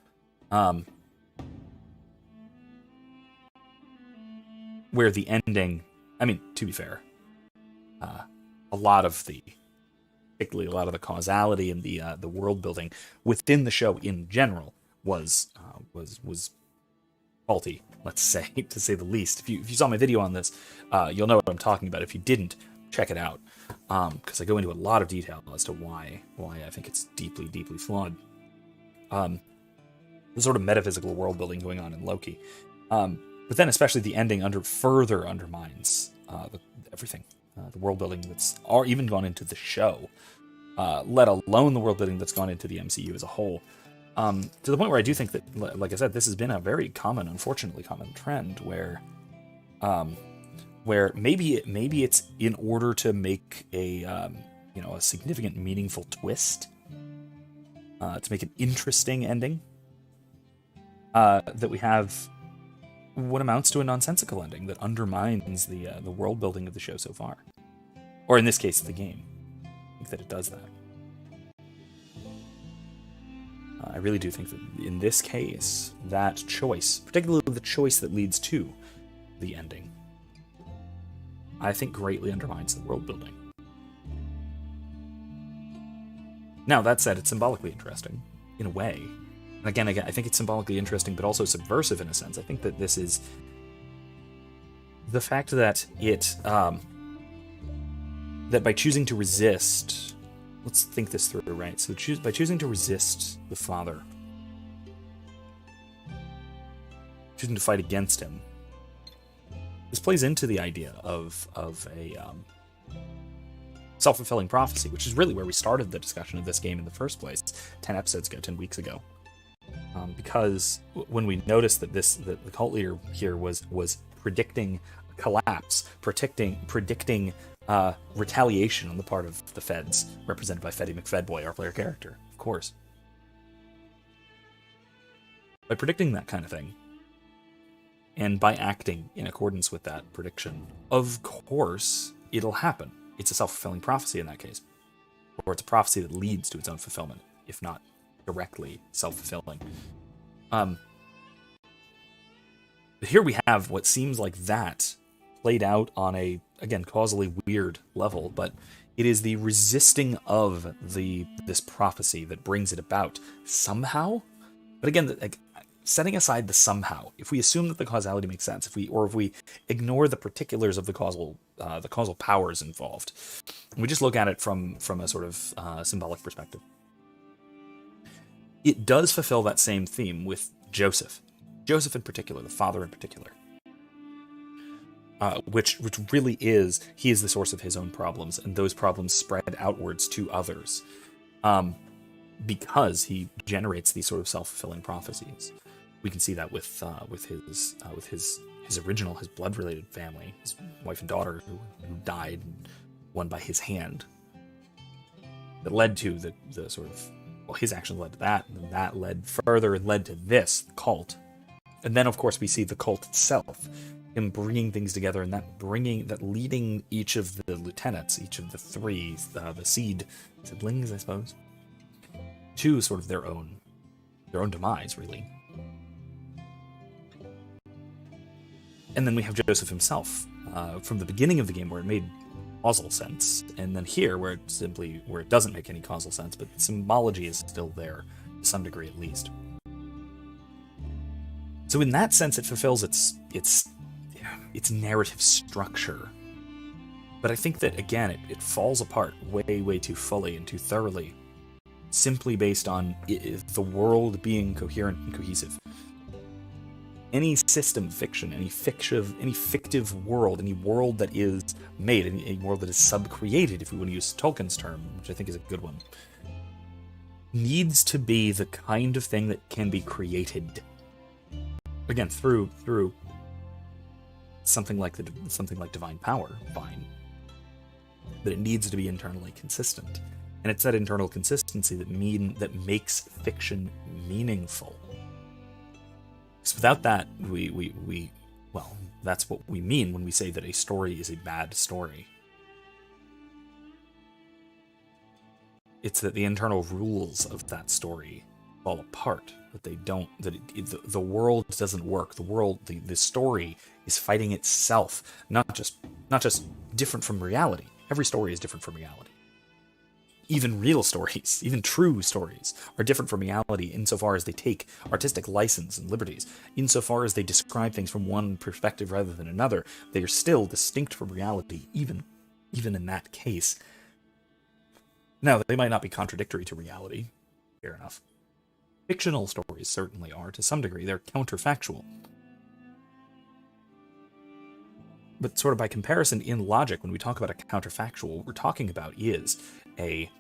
Where the ending, I mean, to be fair, particularly a lot of the causality and the world building within the show in general was faulty, let's say, to say the least. If you saw my video on this, you'll know what I'm talking about. If you didn't, check it out, because I go into a lot of detail as to why I think it's deeply, deeply flawed. The sort of metaphysical world building going on in Loki. But then especially the ending further undermines everything. The world building that's even gone into the show, let alone the world building that's gone into the MCU as a whole. To the point where I do think that, like I said, this has been a very unfortunately common trend where maybe it's in order to make a significant, meaningful twist, to make an interesting ending, that we have what amounts to a nonsensical ending that undermines the world building of the show so far, or in this case, the game. I think that it does that. I really do think that in this case, that choice, particularly the choice that leads to the ending, I think greatly undermines the world building. Now, that said, it's symbolically interesting, in a way. And again, I think it's symbolically interesting, but also subversive in a sense. I think that this is the fact that it that by choosing to resist, let's think this through, right? So by choosing to resist the Father, choosing to fight against him, this plays into the idea of a self-fulfilling prophecy, which is really where we started the discussion of this game in the first place 10 episodes ago, 10 weeks ago. Because when we noticed that the cult leader here was predicting collapse, predicting retaliation on the part of the Feds, represented by Fetty McFedboy, our player character, of course. By predicting that kind of thing, and by acting in accordance with that prediction, of course, it'll happen. It's a self-fulfilling prophecy in that case. Or it's a prophecy that leads to its own fulfillment, if not directly self-fulfilling. But here we have what seems like that played out on a, again, causally weird level, but it is the resisting of this prophecy that brings it about somehow. But again, like, setting aside the somehow, if we assume that the causality makes sense, if we ignore the particulars of the causal powers involved, we just look at it from a sort of symbolic perspective, it does fulfill that same theme with Joseph in particular, the father in particular, which really is, he is the source of his own problems, and those problems spread outwards to others, because he generates these sort of self-fulfilling prophecies. We can see that with his original, his blood-related family, his wife and daughter who died, won by his hand. That led to the sort of, well, his actions led to that, and then that led to this, the cult. And then, of course, we see the cult itself, him bringing things together, and that leading each of the lieutenants, each of the three, the seed siblings, I suppose, to sort of their own demise, really. And then we have Joseph himself, from the beginning of the game where it made causal sense, and then here where it doesn't make any causal sense, but symbology is still there, to some degree at least. So in that sense, it fulfills its narrative structure. But I think that, again, it falls apart way too fully and too thoroughly, simply based on the world being coherent and cohesive. Any system fiction, any fictive world, any world that is made, any world that is sub-created, if we want to use Tolkien's term, which I think is a good one, needs to be the kind of thing that can be created. Again, through something like divine power, fine. But it needs to be internally consistent. And it's that internal consistency that makes fiction meaningful. Because without that, well, that's what we mean when we say that a story is a bad story. It's that the internal rules of that story fall apart, that they don't, the world doesn't work. The story is fighting itself, not just different from reality. Every story is different from reality. Even real stories, even true stories, are different from reality insofar as they take artistic license and liberties. Insofar as they describe things from one perspective rather than another, they are still distinct from reality, even in that case. Now, they might not be contradictory to reality, fair enough. Fictional stories certainly are, to some degree. They're counterfactual. But sort of by comparison, in logic, when we talk about a counterfactual, what we're talking about is a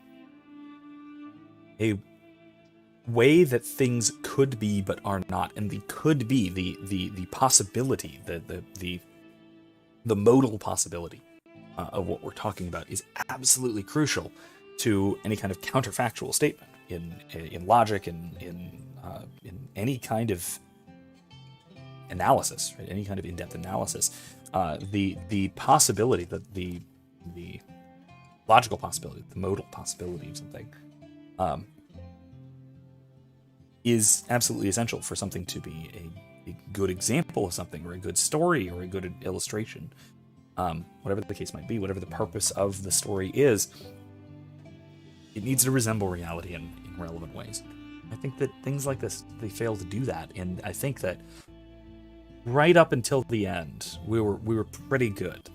way that things could be but are not, and the could be, the possibility, the modal possibility of what we're talking about is absolutely crucial to any kind of counterfactual statement in logic, in any kind of analysis, right? Any kind of in-depth analysis. The possibility, that the logical possibility, the modal possibility of something, is absolutely essential for something to be a good example of something, or a good story, or a good illustration. Whatever the case might be, whatever the purpose of the story is, it needs to resemble reality in relevant ways. I think that things like this, they fail to do that, and I think that right up until the end, we were pretty good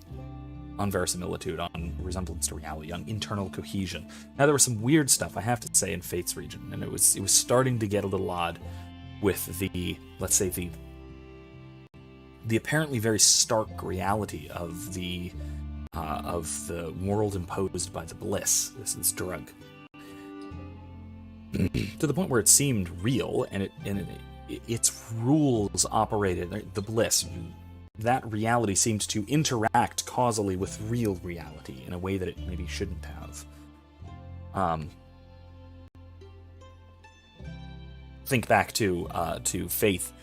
verisimilitude, on resemblance to reality, on internal cohesion. Now, there was some weird stuff, I have to say, in Faith's region, and it was starting to get a little odd with the, let's say, the apparently very stark reality of the world imposed by the bliss, this drug, to the point where it seemed real, and its rules operated, the bliss, that reality seemed to interact causally with real reality in a way that it maybe shouldn't have. Think back to Faith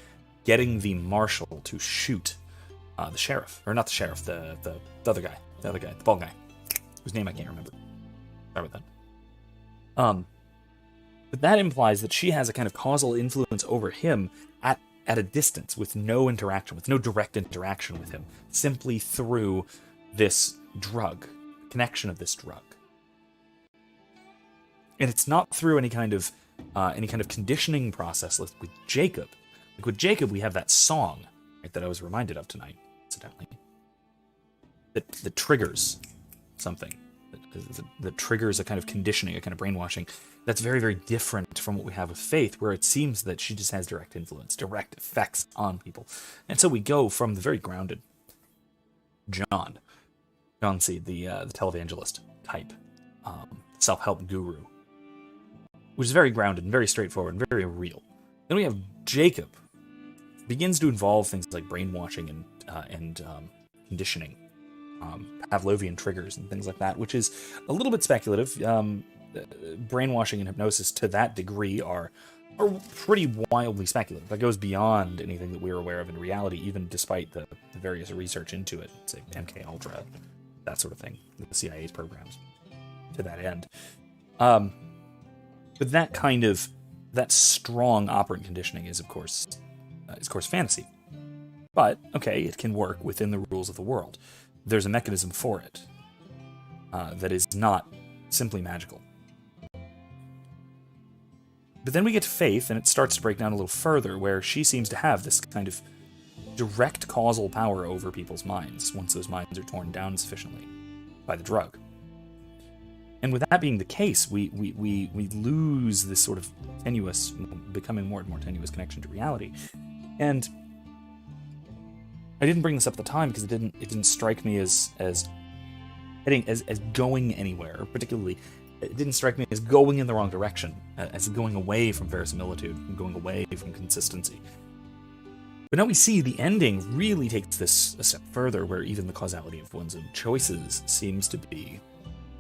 getting the marshal to shoot the sheriff, or not the sheriff, the other guy, the bald guy, whose name I can't remember. Sorry about that. But that implies that she has a kind of causal influence over him at a distance, with no interaction, with no direct interaction with him, simply through this drug, connection of this drug. And it's not through any kind of conditioning process like with Jacob. Like with Jacob, we have that song, right, that I was reminded of tonight, incidentally, that triggers something, that triggers a kind of conditioning, a kind of brainwashing. That's very, very different from what we have with Faith, where it seems that she just has direct influence, direct effects on people. And so we go from the very grounded John Seed, the televangelist type, self-help guru, which is very grounded and very straightforward and very real. Then we have Jacob, begins to involve things like brainwashing and conditioning, Pavlovian triggers and things like that, which is a little bit speculative. Brainwashing and hypnosis to that degree are pretty wildly speculative. That goes beyond anything that we're aware of in reality, even despite the various research into it, say MK Ultra, that sort of thing, the CIA's programs to that end. But that strong operant conditioning is of course fantasy. But okay, it can work within the rules of the world. There's a mechanism for it that is not simply magical. But then we get to Faith, and it starts to break down a little further, where she seems to have this kind of direct causal power over people's minds, once those minds are torn down sufficiently by the drug. And with that being the case, we lose this sort of tenuous, becoming more and more tenuous connection to reality. And I didn't bring this up at the time because it didn't strike me as going anywhere, particularly. It didn't strike me as going in the wrong direction, as going away from verisimilitude, and going away from consistency. But now we see the ending really takes this a step further, where even the causality of one's own choices seems to be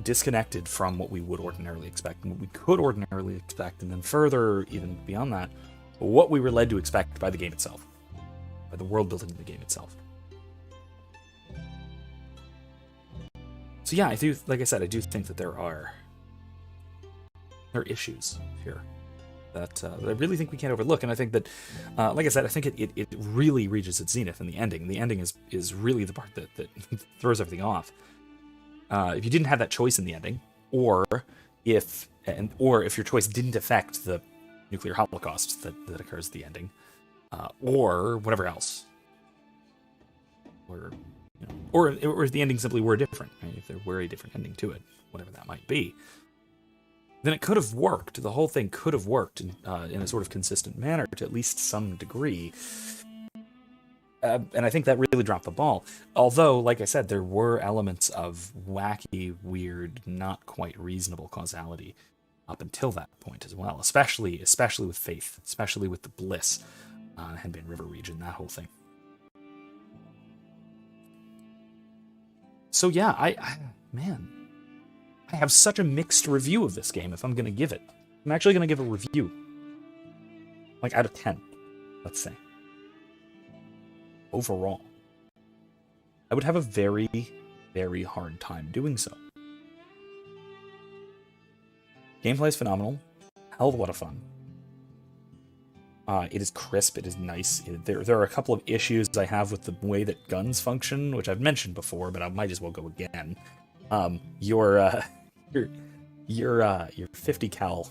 disconnected from what we would ordinarily expect, and what we could ordinarily expect, and then further, even beyond that, what we were led to expect by the game itself, by the world building of the game itself. So yeah, I do think that there are issues here that I really think we can't overlook, and I think that, like I said, I think it really reaches its zenith in the ending. The ending is really the part that throws everything off. If you didn't have that choice in the ending, or if your choice didn't affect the nuclear holocaust that occurs at the ending, or whatever else, or if the ending simply were different, right? If there were a different ending to it, whatever that might be, then it could have worked. The whole thing could have worked in a sort of consistent manner to at least some degree. And I think that really dropped the ball. Although, like I said, there were elements of wacky, weird, not quite reasonable causality up until that point as well. Especially with Faith, especially with the bliss, Henbin River region, that whole thing. So yeah, I have such a mixed review of this game. If I'm going to give it, I'm actually going to give a review, like out of 10, let's say. Overall, I would have a very, very hard time doing so. Gameplay is phenomenal. Hell of a lot of fun. It is crisp. It is nice. There are a couple of issues I have with the way that guns function, which I've mentioned before, but I might as well go again. Your 50 cal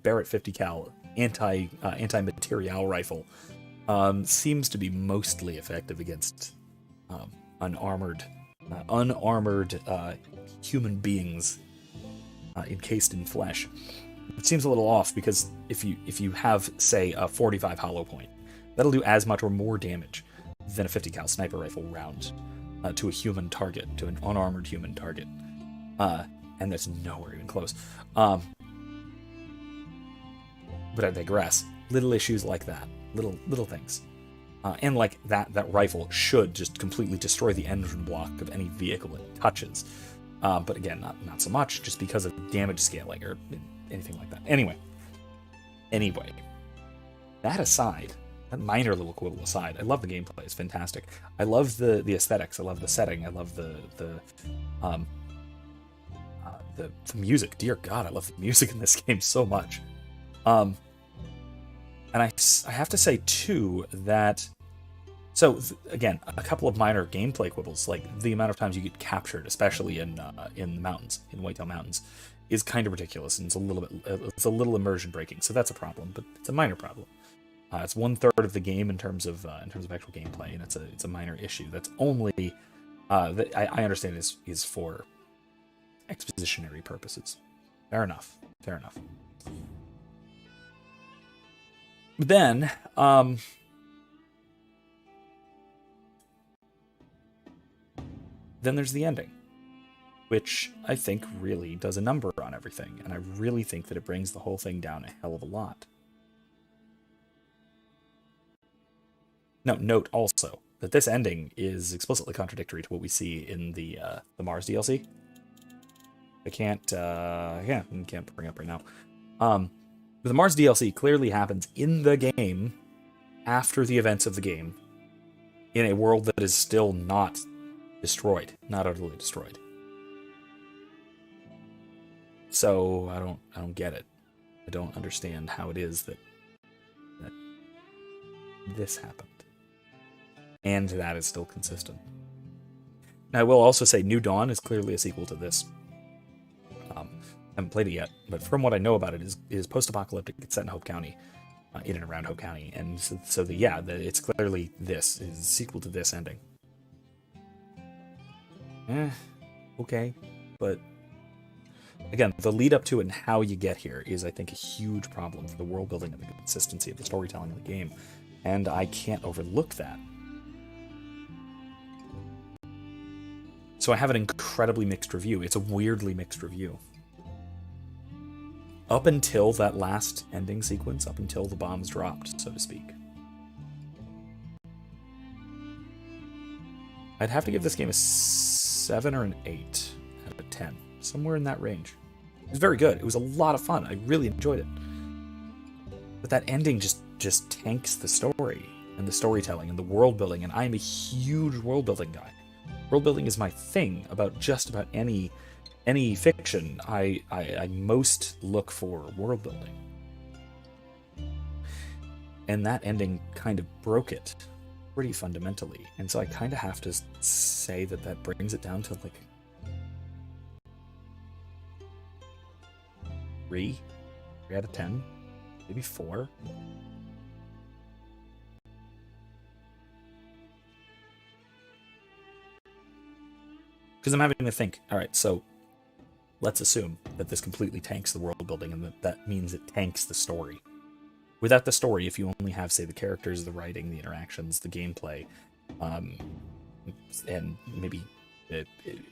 Barrett 50 cal anti-material rifle seems to be mostly effective against unarmored unarmored human beings encased in flesh. It seems a little off because if you have, say, a 45 hollow point, that'll do as much or more damage than a 50 cal sniper rifle round to a human target, to an unarmored human target, and that's nowhere even close. But I digress. Little issues like that, little things, and like that rifle should just completely destroy the engine block of any vehicle it touches. But again, not so much, just because of damage scaling or anything like that. Anyway, that aside, that minor little quibble aside, I love the gameplay. It's fantastic. I love the aesthetics. I love the setting. I love the music. Dear God, I love the music in this game so much. And I have to say too that. So again, a couple of minor gameplay quibbles, like the amount of times you get captured, especially in the mountains, in Whitetail Mountains, is kind of ridiculous, and it's a little immersion breaking. So that's a problem, but it's a minor problem. It's 1/3 of the game in terms of actual gameplay, and it's a minor issue. That's only that I understand is for expositionary purposes. Fair enough. But then, then there's the ending, which I think really does a number on everything, and I really think that it brings the whole thing down a hell of a lot. Now, note also that this ending is explicitly contradictory to what we see in the Mars DLC. I can't bring up right now. The Mars DLC clearly happens in the game after the events of the game, in a world that is still not destroyed, not utterly destroyed. So I don't get it. I don't understand how it is that this happened, and that is still consistent. Now, I will also say New Dawn is clearly a sequel to this. I haven't played it yet, but from what I know about it, is post-apocalyptic. It's set in Hope County, in and around Hope County, and so it's clearly this is a sequel to this ending. Okay, but again, the lead up to it and how you get here is, I think, a huge problem for the world building and the consistency of the storytelling of the game, and I can't overlook that. So I have an incredibly mixed review. It's a weirdly mixed review. Up until that last ending sequence, up until the bombs dropped, so to speak. I'd have to give this game a 7 or an 8 out of 10. Somewhere in that range. It was very good. It was a lot of fun. I really enjoyed it. But that ending just tanks the story and the storytelling and the world building, and I'm a huge world building guy. World building is my thing about just about any fiction. I most look for world building. And that ending kind of broke it pretty fundamentally. And so I kind of have to say that brings it down to like 3 out of 10, maybe 4. Because I'm having to think, all right, so let's assume that this completely tanks the world building, and that means it tanks the story. Without the story, if you only have, say, the characters, the writing, the interactions, the gameplay, and maybe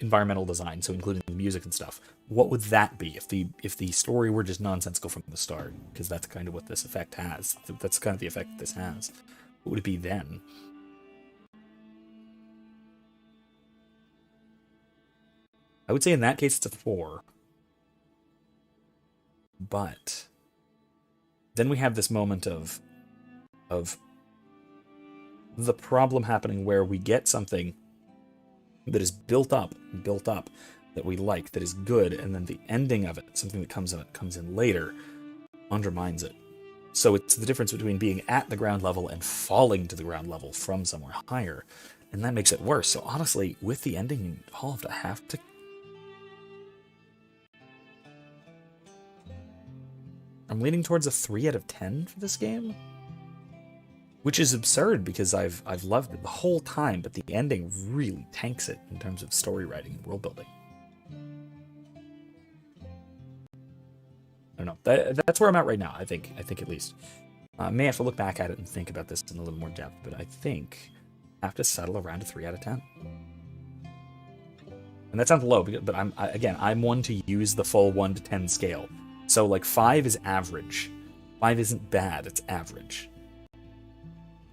environmental design, so including the music and stuff, what would that be if the story were just nonsensical from the start? Because that's kind of what this effect has. That's kind of the effect this has. What would it be then? I would say in that case it's a 4. But then we have this moment of the problem happening where we get something that is built up, that we like, that is good, and then the ending of it, something that comes in later, undermines it. So it's the difference between being at the ground level and falling to the ground level from somewhere higher, and that makes it worse. So honestly, with the ending involved, I have to... I'm leaning towards a 3 out of 10 for this game. which is absurd because I've loved it the whole time, but the ending really tanks it in terms of story writing and world building. I don't know. That's where I'm at right now. I think at least. I may have to look back at it and think about this in a little more depth, but I think I have to settle around a 3 out of 10. And that sounds low, but I'm one to use the full 1 to 10 scale. So like 5 is average. 5 isn't bad, it's average.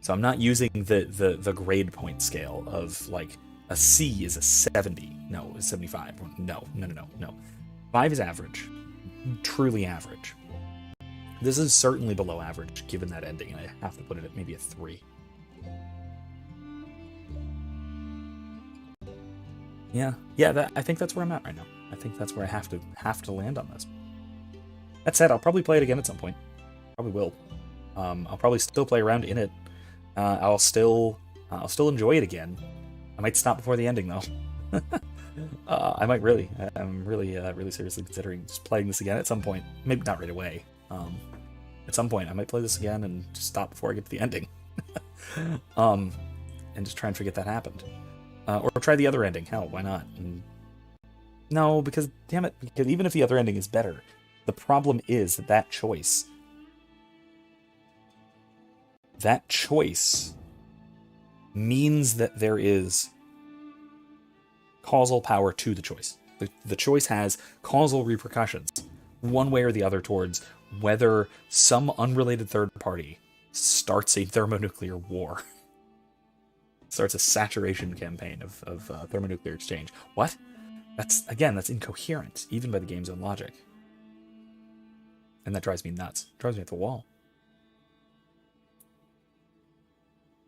So I'm not using the grade point scale of like a C is a 70. No, it's 75. No. 5 is average. Truly average. This is certainly below average given that ending, and I have to put it at maybe a 3. Yeah, I think that's where I'm at right now. I think that's where I have to land on this. That said, I'll probably play it again at some point. Probably will. I'll probably still play around in it. I'll still enjoy it again. I might stop before the ending though. I might really. I'm really seriously considering just playing this again at some point. Maybe not right away. At some point, I might play this again and just stop before I get to the ending. And just try and forget that happened. Or try the other ending. Hell, why not? No, because damn it, because even if the other ending is better, the problem is that choice means that there is causal power to the choice. The choice has causal repercussions, one way or the other, towards whether some unrelated third party starts a thermonuclear war. Starts a saturation campaign of thermonuclear exchange. What? That's incoherent, even by the game's own logic. And that drives me nuts. It drives me at the wall.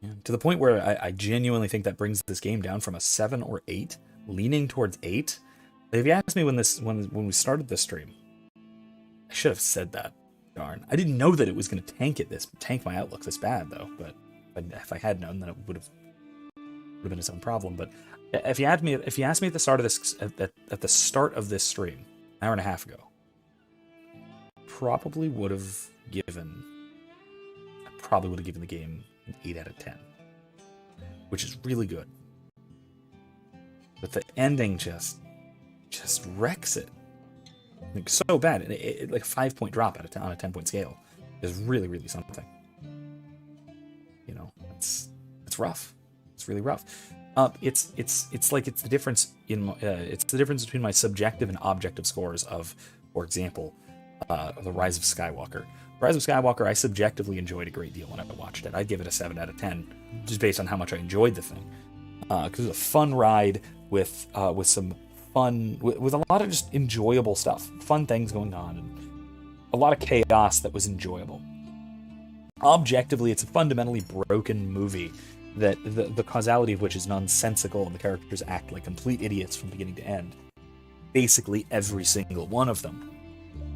Yeah, to the point where I genuinely think that brings this game down from a 7 or 8, leaning towards 8. If you asked me when we started this stream, I should have said that. Darn. I didn't know that it was going to tank my outlook this bad, though. But if I had known, then it would have been its own problem. But if you asked me at the start of this, at the start of this stream, an hour and a half ago, probably would have given the game an 8 out of 10, which is really good. But the ending just wrecks it. Like, so bad. Like a 5-point drop on a 10-point scale is really, really something. You know, it's rough. It's really rough. It's the difference between my subjective and objective scores of, for example, The Rise of Skywalker. Rise of Skywalker, I subjectively enjoyed a great deal when I watched it. I'd give it a 7 out of 10, just based on how much I enjoyed the thing. Because it was a fun ride with some fun, with a lot of just enjoyable stuff, fun things going on, and a lot of chaos that was enjoyable. Objectively, it's a fundamentally broken movie that the causality of which is nonsensical, and the characters act like complete idiots from beginning to end. Basically, every single one of them.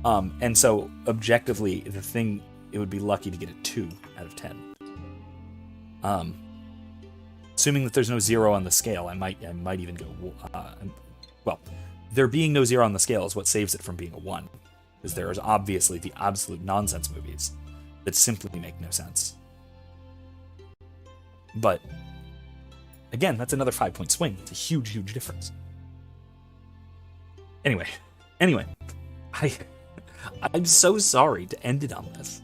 And so, objectively, it would be lucky to get a 2 out of 10. Assuming that there's no 0 on the scale, I might even go, well, there being no 0 on the scale is what saves it from being a 1. Because there is obviously the absolute nonsense movies that simply make no sense. But, again, that's another 5-point swing. It's a huge, huge difference. Anyway, I'm so sorry to end it on this.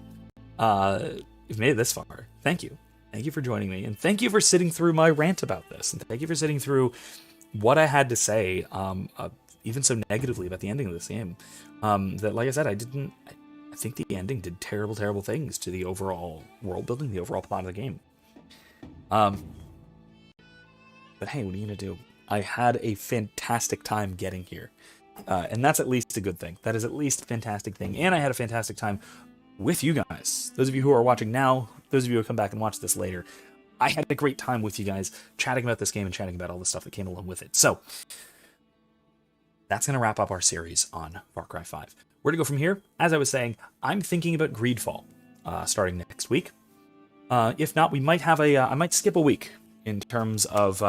You've made it this far. Thank you. Thank you for joining me, and thank you for sitting through my rant about this, and thank you for sitting through what I had to say, even so negatively about the ending of this game. That, like I said, I think the ending did terrible, terrible things to the overall world building, the overall plot of the game. But hey, what are you gonna do? I had a fantastic time getting here. And that's at least a good thing. That is at least a fantastic thing. And I had a fantastic time with you guys. Those of you who are watching now, those of you who come back and watch this later, I had a great time with you guys chatting about this game and chatting about all the stuff that came along with it. So, that's going to wrap up our series on Far Cry 5. Where to go from here? As I was saying, I'm thinking about Greedfall starting next week. If not, we might have I might skip a week in terms of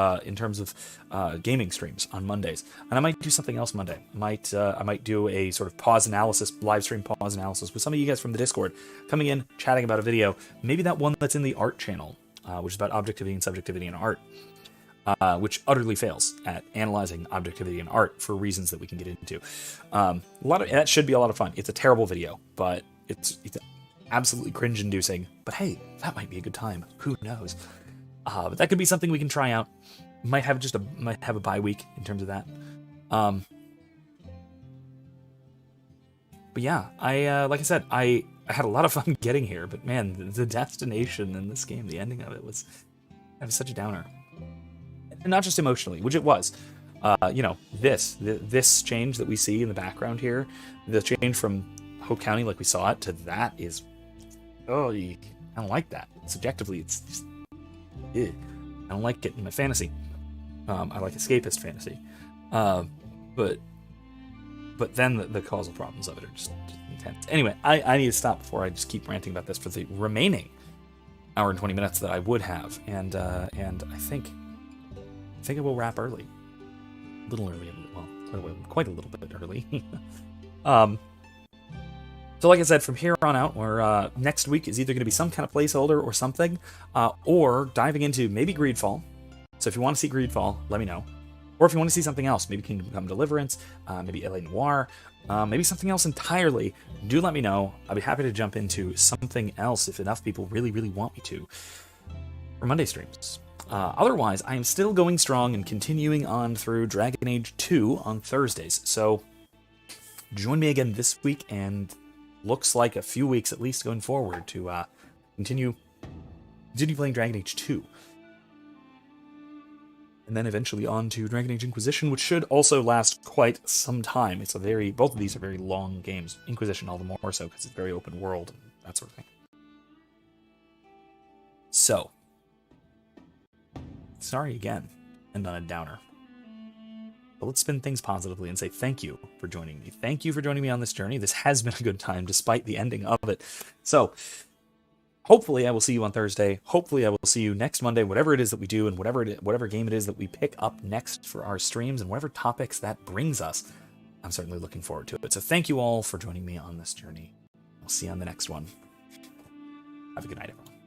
gaming streams on Mondays, and I might do something else Monday. I might do a sort of pause analysis, live stream pause analysis with some of you guys from the Discord coming in, chatting about a video. Maybe that one that's in the art channel, which is about objectivity and subjectivity in art, which utterly fails at analyzing objectivity in art for reasons that we can get into. That should be a lot of fun. It's a terrible video, but it's absolutely cringe-inducing. But hey, that might be a good time. Who knows? But that could be something we can try out. Might have a bye week in terms of that. But yeah, like I said, I had a lot of fun getting here. But man, the destination in this game, the ending of it was such a downer. And not just emotionally, which it was. This change that we see in the background here, the change from Hope County like we saw it to that is, I don't like that. Subjectively, it's just, I don't like it in my fantasy. I like escapist fantasy. But then the causal problems of it are just intense. Anyway, I need to stop before I just keep ranting about this for the remaining hour and 20 minutes that I would have. And I think it will wrap early. A little early. Well, quite a little bit early. So like I said, from here on out, we're next week is either going to be some kind of placeholder or something, or diving into maybe Greedfall. So if you want to see Greedfall, let me know. Or if you want to see something else, maybe Kingdom Come Deliverance, maybe LA Noire, maybe something else entirely, do let me know. I'll be happy to jump into something else if enough people really, really want me to for Monday streams. Otherwise, I am still going strong and continuing on through Dragon Age 2 on Thursdays. So join me again this week, and looks like a few weeks at least going forward to continue playing Dragon Age 2. And then eventually on to Dragon Age Inquisition, which should also last quite some time. Both of these are very long games. Inquisition all the more so because it's very open world and that sort of thing. So, sorry again, and on a downer. But let's spin things positively and say thank you for joining me. Thank you for joining me on this journey. This has been a good time despite the ending of it. So, hopefully I will see you on Thursday. Hopefully I will see you next Monday, whatever it is that we do and whatever game it is that we pick up next for our streams and whatever topics that brings us. I'm certainly looking forward to it. So thank you all for joining me on this journey. I'll see you on the next one. Have a good night, everyone.